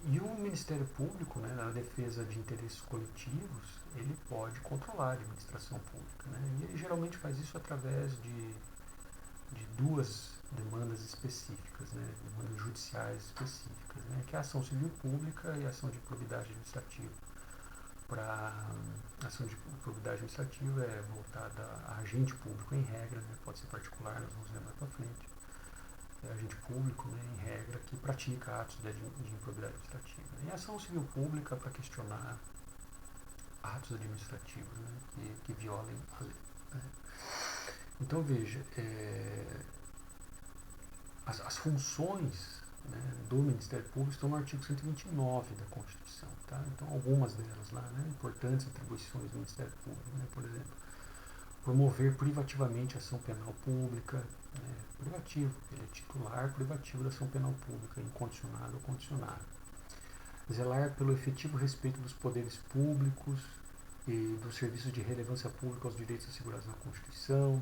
Speaker 1: E o Ministério Público, né, na defesa de interesses coletivos, ele pode controlar a administração pública. Né? E ele geralmente faz isso através de duas demandas específicas, né, demandas judiciais específicas, né, que é a ação civil pública e a ação de probidade administrativa. A ação de probidade administrativa é voltada a agente público em regra, né, pode ser particular, nós vamos ver mais para frente. É agente público, né, em regra, que pratica atos de improbidade administrativa. E a ação civil pública para questionar atos administrativos, né, que violem a lei. Né. Então veja, as funções né, do Ministério Público estão no artigo 129 da Constituição. Tá? Então, algumas delas lá, né, importantes atribuições do Ministério Público, né, por exemplo, promover privativamente a ação penal pública, né, privativo, ele é titular privativo da ação penal pública, incondicionado ou condicionado. Zelar pelo efetivo respeito dos poderes públicos e dos serviços de relevância pública aos direitos assegurados na Constituição,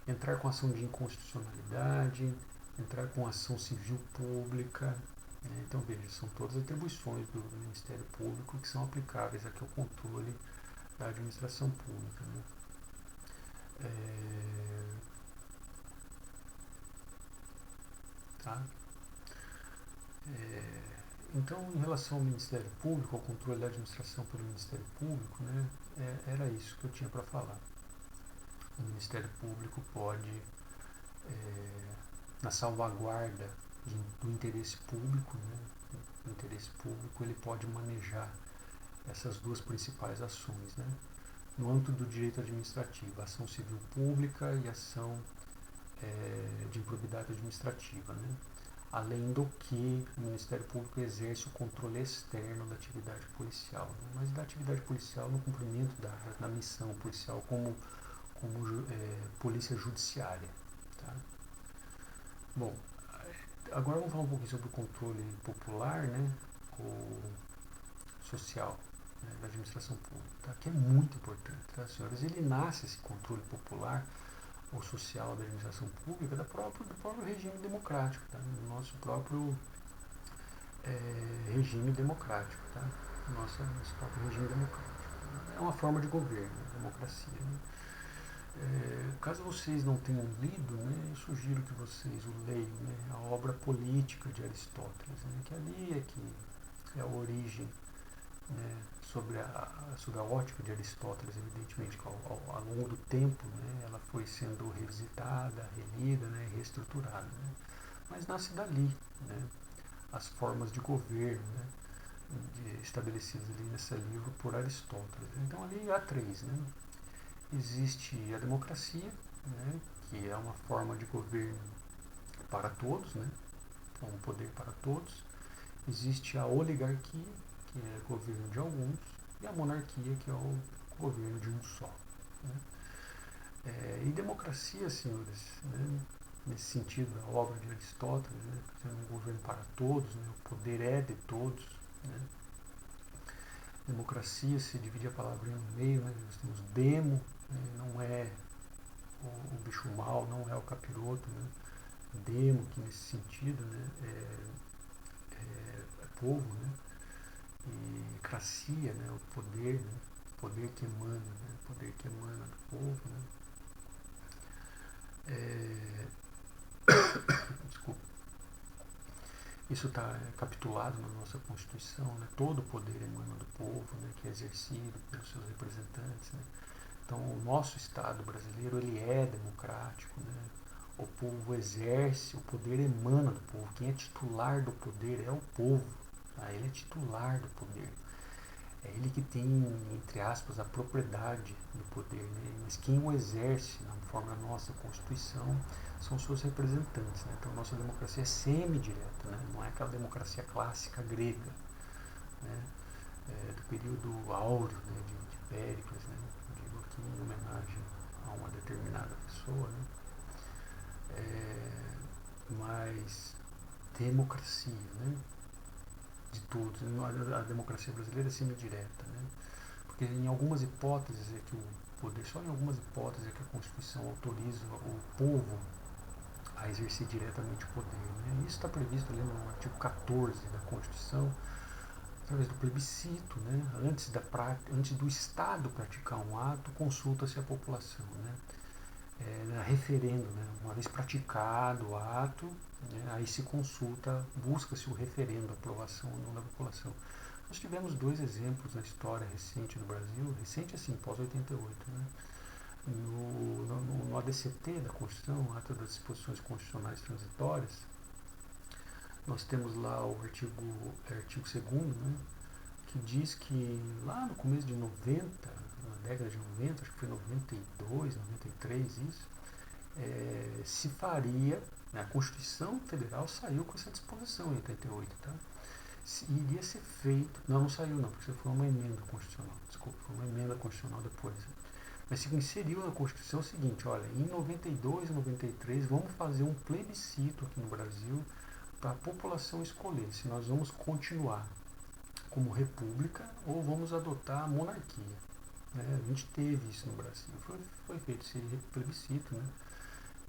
Speaker 1: entrar com ação de inconstitucionalidade, entrar com ação civil pública. Né? Então, veja, são todas atribuições do Ministério Público que são aplicáveis aqui ao controle da administração pública. Né? Tá? Então, em relação ao Ministério Público, ao controle da administração pelo Ministério Público, né, era isso que eu tinha para falar. O Ministério Público pode, na salvaguarda do interesse público, né, do interesse público, ele pode manejar essas duas principais ações, né, no âmbito do direito administrativo, ação civil pública e ação de improbidade administrativa, né? Além do que o Ministério Público exerce o controle externo da atividade policial, né? Mas da atividade policial no cumprimento da missão policial como polícia judiciária. Tá? Bom, agora vamos falar um pouquinho sobre o controle popular, né? Ou social, né, da administração pública, tá? Que é muito importante, tá, senhores? Ele nasce, esse controle popular ou social da administração pública do próprio regime democrático, tá? Do nosso próprio regime democrático, tá? Nosso próprio regime democrático. É uma forma de governo, democracia. Né? Caso vocês não tenham lido, né, eu sugiro que vocês o leiam, né, a obra política de Aristóteles, né, que ali é que é a origem, né, sobre a ótica de Aristóteles, evidentemente, que ao longo do tempo, né, ela foi sendo revisitada, relida, né, reestruturada. Né, mas nasce dali, né, as formas de governo, né, estabelecidas ali nesse livro por Aristóteles. Então ali há três. Né, existe a democracia, né, que é uma forma de governo para todos, né, então um poder para todos. Existe a oligarquia, que é o governo de alguns, e a monarquia, que é o governo de um só. Né? E democracia, senhores, né, nesse sentido, a obra de Aristóteles, né, sendo um governo para todos, né, o poder é de todos. Né? Democracia se divide a palavrinha no meio, né, nós temos demo, né, não é o bicho mau, não é o capiroto, né? Demo, que nesse sentido, né, é povo, né? E cracia, né, o poder, né, poder que emana, né, poder que emana do povo, né. Desculpa. Isso está capitulado na nossa Constituição, né, todo o poder emana do povo, né, que é exercido pelos seus representantes, né. Então, o nosso Estado brasileiro, ele é democrático, né, o povo exerce, o poder emana do povo, quem é titular do poder é o povo, tá? Ele é titular do poder. É ele que tem, entre aspas, a propriedade do poder, né? Mas quem o exerce, conforme a nossa Constituição, são seus representantes. Né? Então, a nossa democracia é semi-direta, né? Não é aquela democracia clássica grega, né? Do período áureo, né? de Péricles, né? Digo aqui em homenagem a uma determinada pessoa, né? Mas democracia, né? De todos. A democracia brasileira é semi-direta, né? Porque em algumas hipóteses é que o poder, só em algumas hipóteses é que a Constituição autoriza o povo a exercer diretamente o poder. Né? Isso está previsto ali no artigo 14 da Constituição, através do plebiscito. Né? Antes do Estado praticar um ato, consulta-se a população. Né? Referendo, né? Uma vez praticado o ato, né? Aí se consulta, busca-se o referendo, a aprovação ou não da população. Nós tivemos dois exemplos na história recente do Brasil, recente assim, pós-88, né? No ADCT da Constituição, Ato das Disposições Constitucionais Transitórias, nós temos lá o artigo 2º, né, que diz que lá no começo de 90, na década de 90, acho que foi 92, 93 isso, se faria, né, a Constituição Federal saiu com essa disposição em 88, tá? Iria ser feito, não saiu não, porque foi uma emenda constitucional, desculpa, foi uma emenda constitucional depois. Mas se inseriu na Constituição o seguinte, olha, em 92 e 93 vamos fazer um plebiscito aqui no Brasil para a população escolher se nós vamos continuar como república ou vamos adotar a monarquia. Né? A gente teve isso no Brasil, foi feito esse plebiscito, né?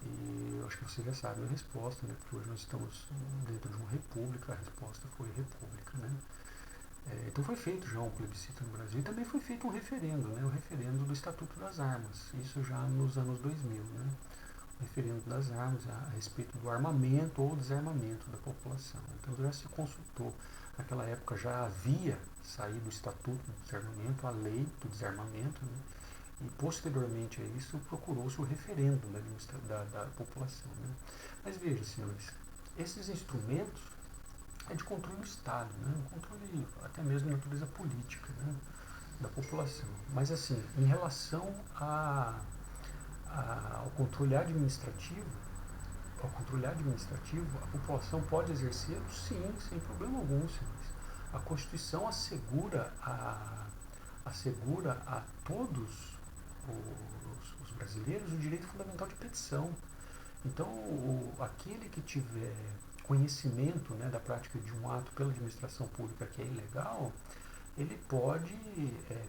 Speaker 1: E eu acho que você já sabe a resposta, né? Porque hoje nós estamos dentro de uma república, a resposta foi república, né? Então foi feito já um plebiscito no Brasil e também foi feito um referendo, né? O referendo do Estatuto das Armas, isso já nos anos 2000, né? O referendo das armas a respeito do armamento ou desarmamento da população. Então já se consultou, naquela época já havia saído o Estatuto do Desarmamento, a lei do desarmamento, né? E posteriormente a isso procurou-se o referendo da população, né? Mas veja, senhores, esses instrumentos é de controle do Estado, né? Um controle até mesmo de natureza política, né? Da população. Mas assim, em relação ao controle administrativo, a população pode exercer, sim, sem problema algum, senhores. A Constituição assegura a todos os brasileiros o direito fundamental de petição. Então, aquele que tiver conhecimento, né, da prática de um ato pela administração pública que é ilegal, ele pode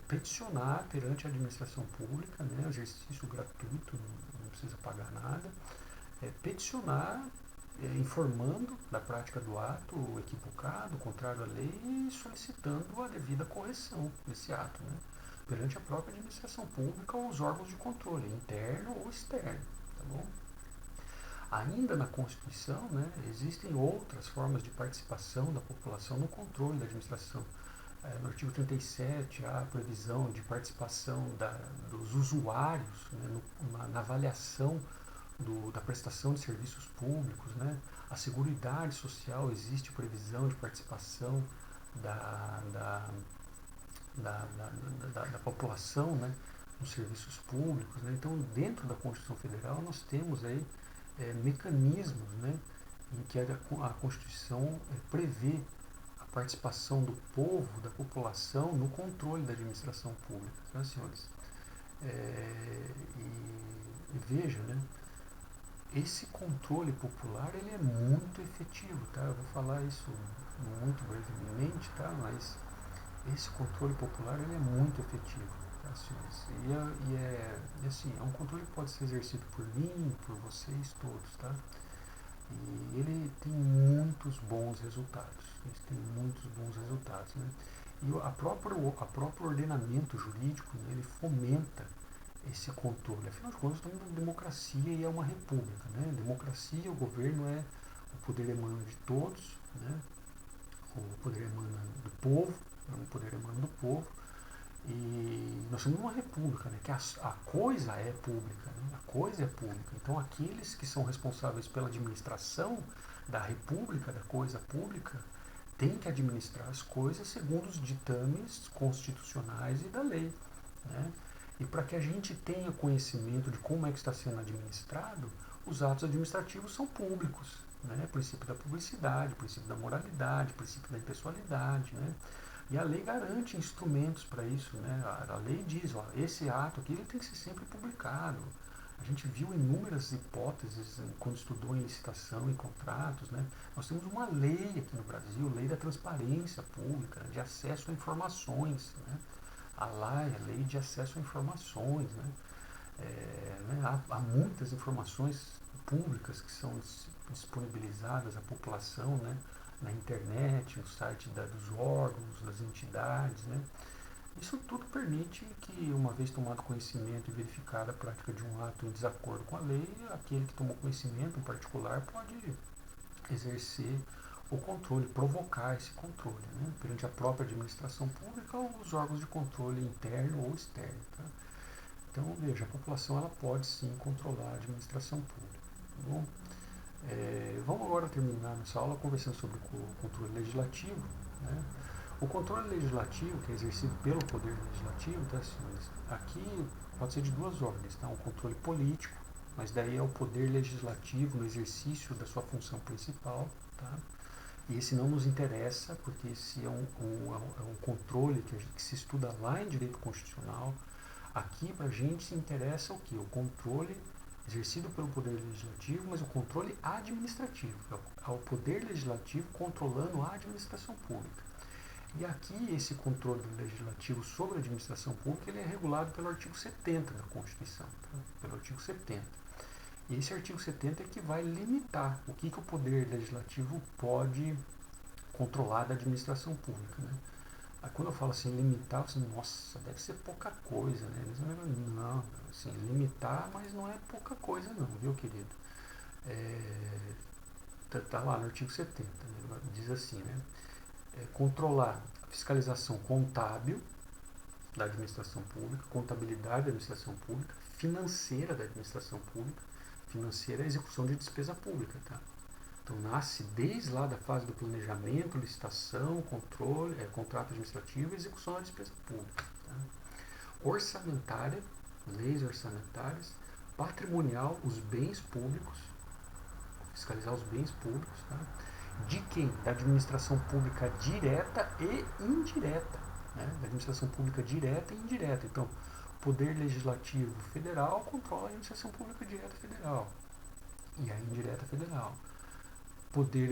Speaker 1: peticionar perante a administração pública, né, exercício gratuito, não precisa pagar nada, peticionar informando da prática do ato equivocado, contrário à lei, e solicitando a devida correção desse ato, né, perante a própria administração pública ou os órgãos de controle, interno ou externo, tá bom? Ainda na Constituição, né, existem outras formas de participação da população no controle da administração. No artigo 37, há a previsão de participação dos usuários, né, na avaliação da prestação de serviços públicos, né? A Seguridade Social, existe previsão de participação da população, né, nos serviços públicos, né? Então, dentro da Constituição Federal, nós temos aí mecanismos, né, em que a Constituição prevê a participação do povo, da população, no controle da administração pública, né, senhores? E veja, né, esse controle popular ele é muito efetivo, tá? Eu vou falar isso muito brevemente, tá? Mas esse controle popular ele é muito efetivo, tá, senhores? E assim, é um controle que pode ser exercido por mim, por vocês todos, tá? E ele tem muitos bons resultados. Né? E a próprio ordenamento jurídico, né, ele fomenta esse controle. Afinal de contas, estamos numa democracia e é uma república, né? Democracia, o governo o poder emana de todos, né? O poder emana do povo, o poder emana do povo. E nós somos uma república, né? Que a coisa é pública, né? A coisa é pública. Então, aqueles que são responsáveis pela administração da república, da coisa pública, têm que administrar as coisas segundo os ditames constitucionais e da lei, né? E para que a gente tenha conhecimento de como é que está sendo administrado, os atos administrativos são públicos, né? Princípio da publicidade, princípio da moralidade, princípio da impessoalidade, né? E a lei garante instrumentos para isso, né? A lei diz, ó, esse ato aqui ele tem que ser sempre publicado. A gente viu inúmeras hipóteses quando estudou em licitação e contratos, né? Nós temos uma lei aqui no Brasil, lei da transparência pública, de acesso a informações, né? A LAI, a Lei de Acesso a Informações, né? Há muitas informações públicas que são disponibilizadas à população, né? Na internet, no site dos órgãos, das entidades, né? Isso tudo permite que, uma vez tomado conhecimento e verificada a prática de um ato em desacordo com a lei, aquele que tomou conhecimento em particular pode exercer o controle, provocar esse controle, né, perante a própria administração pública ou os órgãos de controle interno ou externo. Tá? Então, veja, a população ela pode sim controlar a administração pública. Tá bom? Vamos agora terminar nossa aula conversando sobre o controle legislativo. Né? O controle legislativo, que é exercido pelo Poder Legislativo, tá, senhores? Aqui pode ser de duas ordens. Tá? Um controle político, mas daí é o poder legislativo no exercício da sua função principal, tá? E esse não nos interessa, porque esse é um controle que se estuda lá em direito constitucional. Aqui para a gente se interessa o que? O controle exercido pelo Poder Legislativo, mas o controle administrativo. É o Poder Legislativo controlando a administração pública. E aqui esse controle legislativo sobre a administração pública ele é regulado pelo artigo 70 da Constituição. Tá? Pelo artigo 70. E esse artigo 70 é que vai limitar o que o Poder Legislativo pode controlar da administração pública. Né? Aí quando eu falo assim, limitar, eu falo assim, nossa, deve ser pouca coisa, né? Não, assim, limitar, mas não é pouca coisa não, viu, querido? Tá lá no artigo 70, né? Diz assim, né? Controlar a fiscalização contábil da administração pública, contabilidade da administração pública, financeira da administração pública, financeira é a execução de despesa pública, tá? Então nasce desde lá da fase do planejamento, licitação, controle, contrato administrativo e execução da despesa pública. Tá? Orçamentária, leis orçamentárias, patrimonial, os bens públicos, fiscalizar os bens públicos, tá? De quem? Da administração pública direta e indireta. Né? Da administração pública direta e indireta. Então, o Poder Legislativo Federal controla a administração pública direta federal e a indireta federal. Poder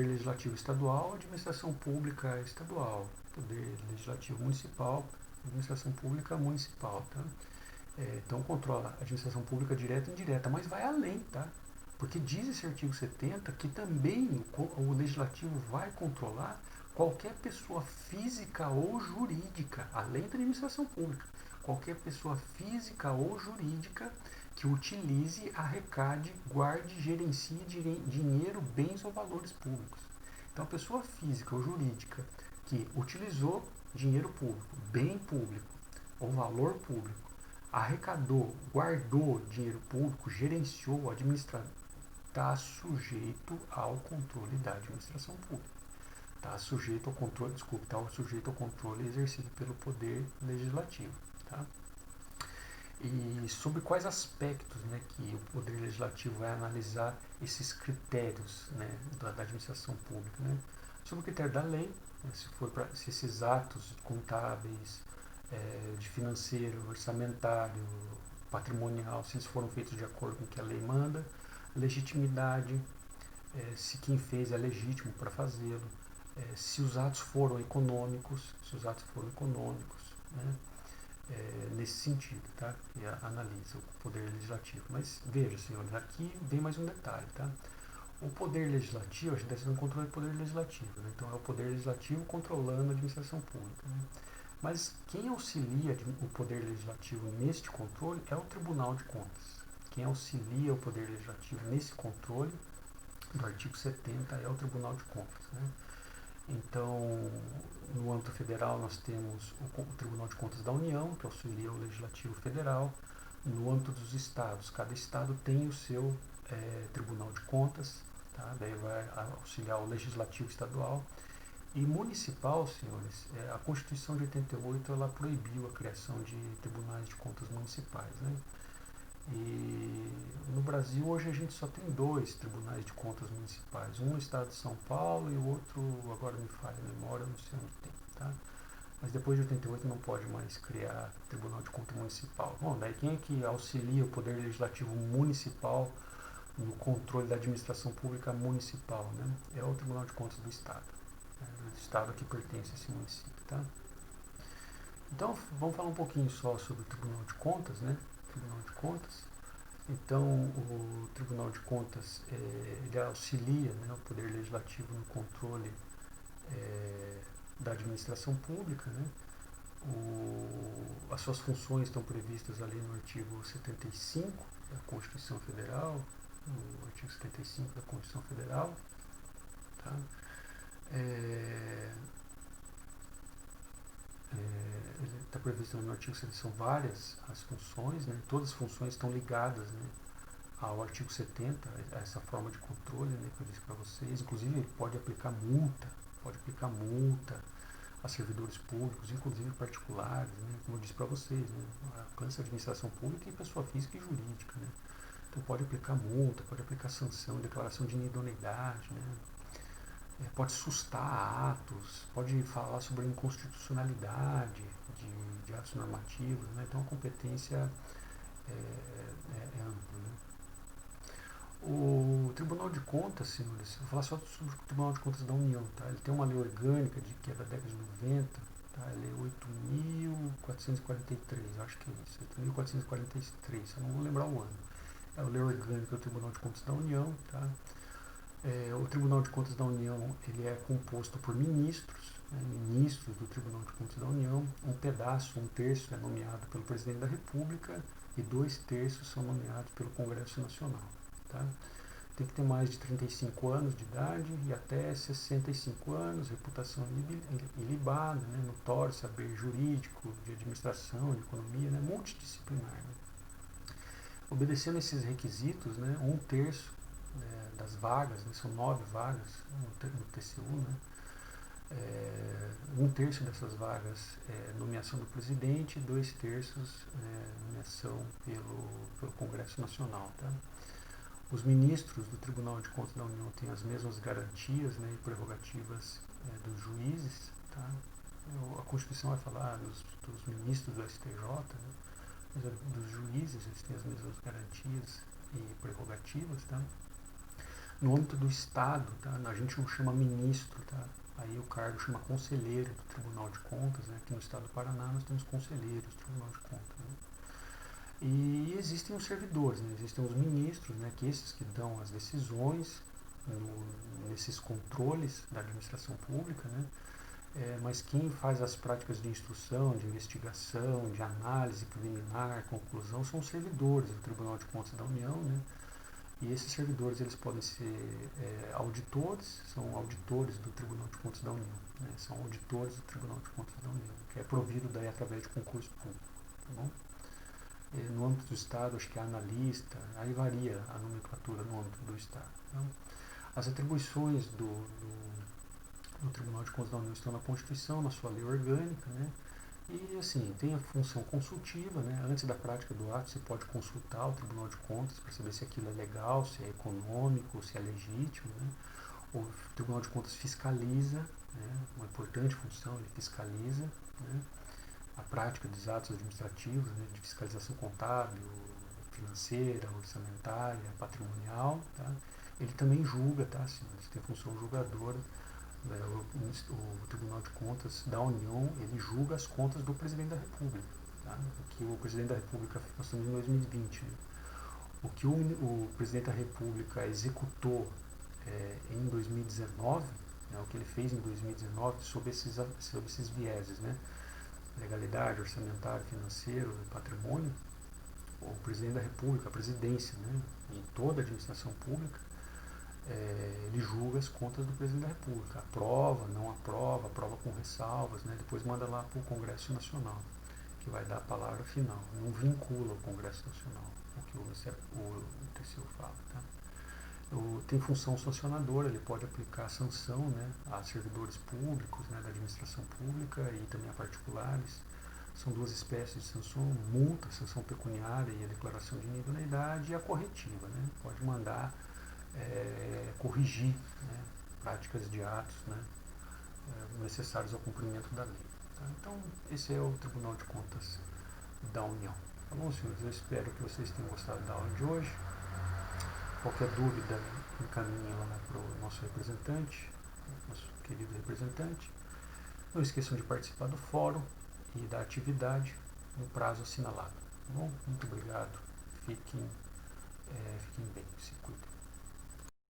Speaker 1: Legislativo Estadual, administração pública estadual. Poder Legislativo Municipal, administração pública municipal. Tá? Então controla a administração pública direta e indireta, mas vai além, tá? Porque diz esse artigo 70 que também o Legislativo vai controlar qualquer pessoa física ou jurídica, além da administração pública, qualquer pessoa física ou jurídica que utilize, arrecade, guarde, gerencie dinheiro, bens ou valores públicos. Então, a pessoa física ou jurídica que utilizou dinheiro público, bem público ou valor público, arrecadou, guardou dinheiro público, gerenciou, administrou, está sujeito ao controle da administração pública. Está sujeito ao controle, está sujeito ao controle exercido pelo Poder Legislativo. Tá? E sobre quais aspectos, né, que o Poder Legislativo vai analisar esses critérios, né, da administração pública. Né? Sobre o critério da lei, né, se esses atos contábeis, de financeiro, orçamentário, patrimonial, se eles foram feitos de acordo com o que a lei manda, legitimidade, se quem fez é legítimo para fazê-lo, se os atos foram econômicos, né? Nesse sentido, tá? Que analisa o Poder Legislativo. Mas veja, senhores, aqui vem mais um detalhe, tá? O Poder Legislativo, a gente está sendo controle do Poder Legislativo, né? Então é o Poder Legislativo controlando a administração pública, né? Mas quem auxilia o Poder Legislativo neste controle é o Tribunal de Contas. Quem auxilia o Poder Legislativo nesse controle do artigo 70 é o Tribunal de Contas, né? Então, no âmbito federal, nós temos o Tribunal de Contas da União, que auxilia o Legislativo Federal. No âmbito dos estados, cada estado tem o seu Tribunal de Contas, tá? Daí vai auxiliar o Legislativo Estadual. E municipal, senhores, a Constituição de 88 ela proibiu a criação de tribunais de contas municipais, né? E no Brasil hoje a gente só tem 2 tribunais de contas municipais, um no estado de São Paulo e o outro, agora me falha a memória, não sei onde tem, tá? Mas depois de 88 não pode mais criar tribunal de conta municipal. Bom, daí quem é que auxilia o Poder Legislativo Municipal no controle da administração pública municipal, né? É o Tribunal de Contas do Estado, né? Do estado que pertence a esse município, tá? Então, vamos falar um pouquinho só sobre o Tribunal de Contas, né? Tribunal de Contas. Então, o Tribunal de Contas ele auxilia, né, o Poder Legislativo no controle da administração pública. Né? As suas funções estão previstas ali no artigo 75 da Constituição Federal, no artigo 75 da Constituição Federal. Tá? Está previsto no artigo 70, são várias as funções, né? Todas as funções estão ligadas, né, ao artigo 70, a essa forma de controle, né, que eu disse para vocês. Inclusive ele pode aplicar multa a servidores públicos, inclusive particulares, né, como eu disse para vocês, né, alcança a administração pública e pessoa física e jurídica. Né? Então pode aplicar multa, pode aplicar sanção, declaração de inidoneidade, né? Pode sustar atos, pode falar sobre inconstitucionalidade de atos normativos, né? Então a competência é ampla, né? O Tribunal de Contas, senhores, vou falar só sobre o Tribunal de Contas da União, tá? Ele tem uma lei orgânica que é da década de 90, tá? A lei 8.443, acho que é isso, 8.443, eu não vou lembrar o ano. É a lei orgânica do Tribunal de Contas da União, tá? O Tribunal de Contas da União ele é composto por ministros, né, ministros do Tribunal de Contas da União. Um terço é nomeado pelo Presidente da República e 2/3 são nomeados pelo Congresso Nacional. Tá? Tem que ter mais de 35 anos de idade e até 65 anos, reputação ilibada, né, notório saber jurídico, de administração, de economia, né, multidisciplinar. Né? Obedecendo esses requisitos, né, 1/3 das vagas, né, são 9 vagas no TCU, né, 1/3 dessas vagas é nomeação do presidente e 2/3 nomeação pelo Congresso Nacional. Tá? Os ministros do Tribunal de Contas da União têm as mesmas garantias, né, e prerrogativas dos juízes. Tá? A Constituição vai falar dos ministros do STJ, né, mas dos juízes eles têm as mesmas garantias e prerrogativas. Tá? No âmbito do Estado, tá? A gente não chama ministro, tá? Aí o cargo chama conselheiro do Tribunal de Contas, né? Aqui no Estado do Paraná nós temos conselheiros do Tribunal de Contas. Né? E existem os servidores, né? Existem os ministros, né? Que esses que dão as decisões nesses controles da administração pública, né? Mas quem faz as práticas de instrução, de investigação, de análise preliminar, conclusão, são os servidores do Tribunal de Contas da União, né? E esses servidores eles podem ser auditores, são auditores do Tribunal de Contas da União, né? São auditores do Tribunal de Contas da União, que é provido daí através de concurso público. Tá bom? No âmbito do Estado, acho que é analista, aí varia a nomenclatura no âmbito do Estado. Então, as atribuições do Tribunal de Contas da União estão na Constituição, na sua lei orgânica, né? E assim, tem a função consultiva, né? Antes da prática do ato, você pode consultar o Tribunal de Contas para saber se aquilo é legal, se é econômico, se é legítimo. Né? O Tribunal de Contas fiscaliza, né? Uma importante função, ele fiscaliza, né? A prática dos atos administrativos, né? De fiscalização contábil, financeira, orçamentária, patrimonial. Tá? Ele também julga, tá? Assim, ele tem função julgadora. O Tribunal de Contas da União, ele julga as contas do Presidente da República. Tá? O que o Presidente da República, nós estamos em 2020, né? O que o Presidente da República executou em 2019, né, o que ele fez em 2019 sob esses vieses, né? Legalidade, orçamentário, financeiro, patrimônio, o Presidente da República, a presidência, né, e toda a administração pública, ele julga as contas do Presidente da República, aprova, não aprova, aprova com ressalvas, né, depois manda lá para o Congresso Nacional, que vai dar a palavra final, não vincula o Congresso Nacional, o que o TCU fala. Tá? Tem função sancionadora, ele pode aplicar sanção, né, a servidores públicos, né, da administração pública e também a particulares. São duas espécies de sanção, multa, sanção pecuniária e a declaração de inidoneidade, e a corretiva, né, pode mandar corrigir, né, práticas de atos, né, necessários ao cumprimento da lei. Tá? Então, esse é o Tribunal de Contas da União. Tá bom, senhores? Eu espero que vocês tenham gostado da aula de hoje. Qualquer dúvida, encaminhe lá para o nosso representante, nosso querido representante. Não esqueçam de participar do fórum e da atividade no prazo assinalado. Tá bom? Muito obrigado. Fiquem bem, se cuidem.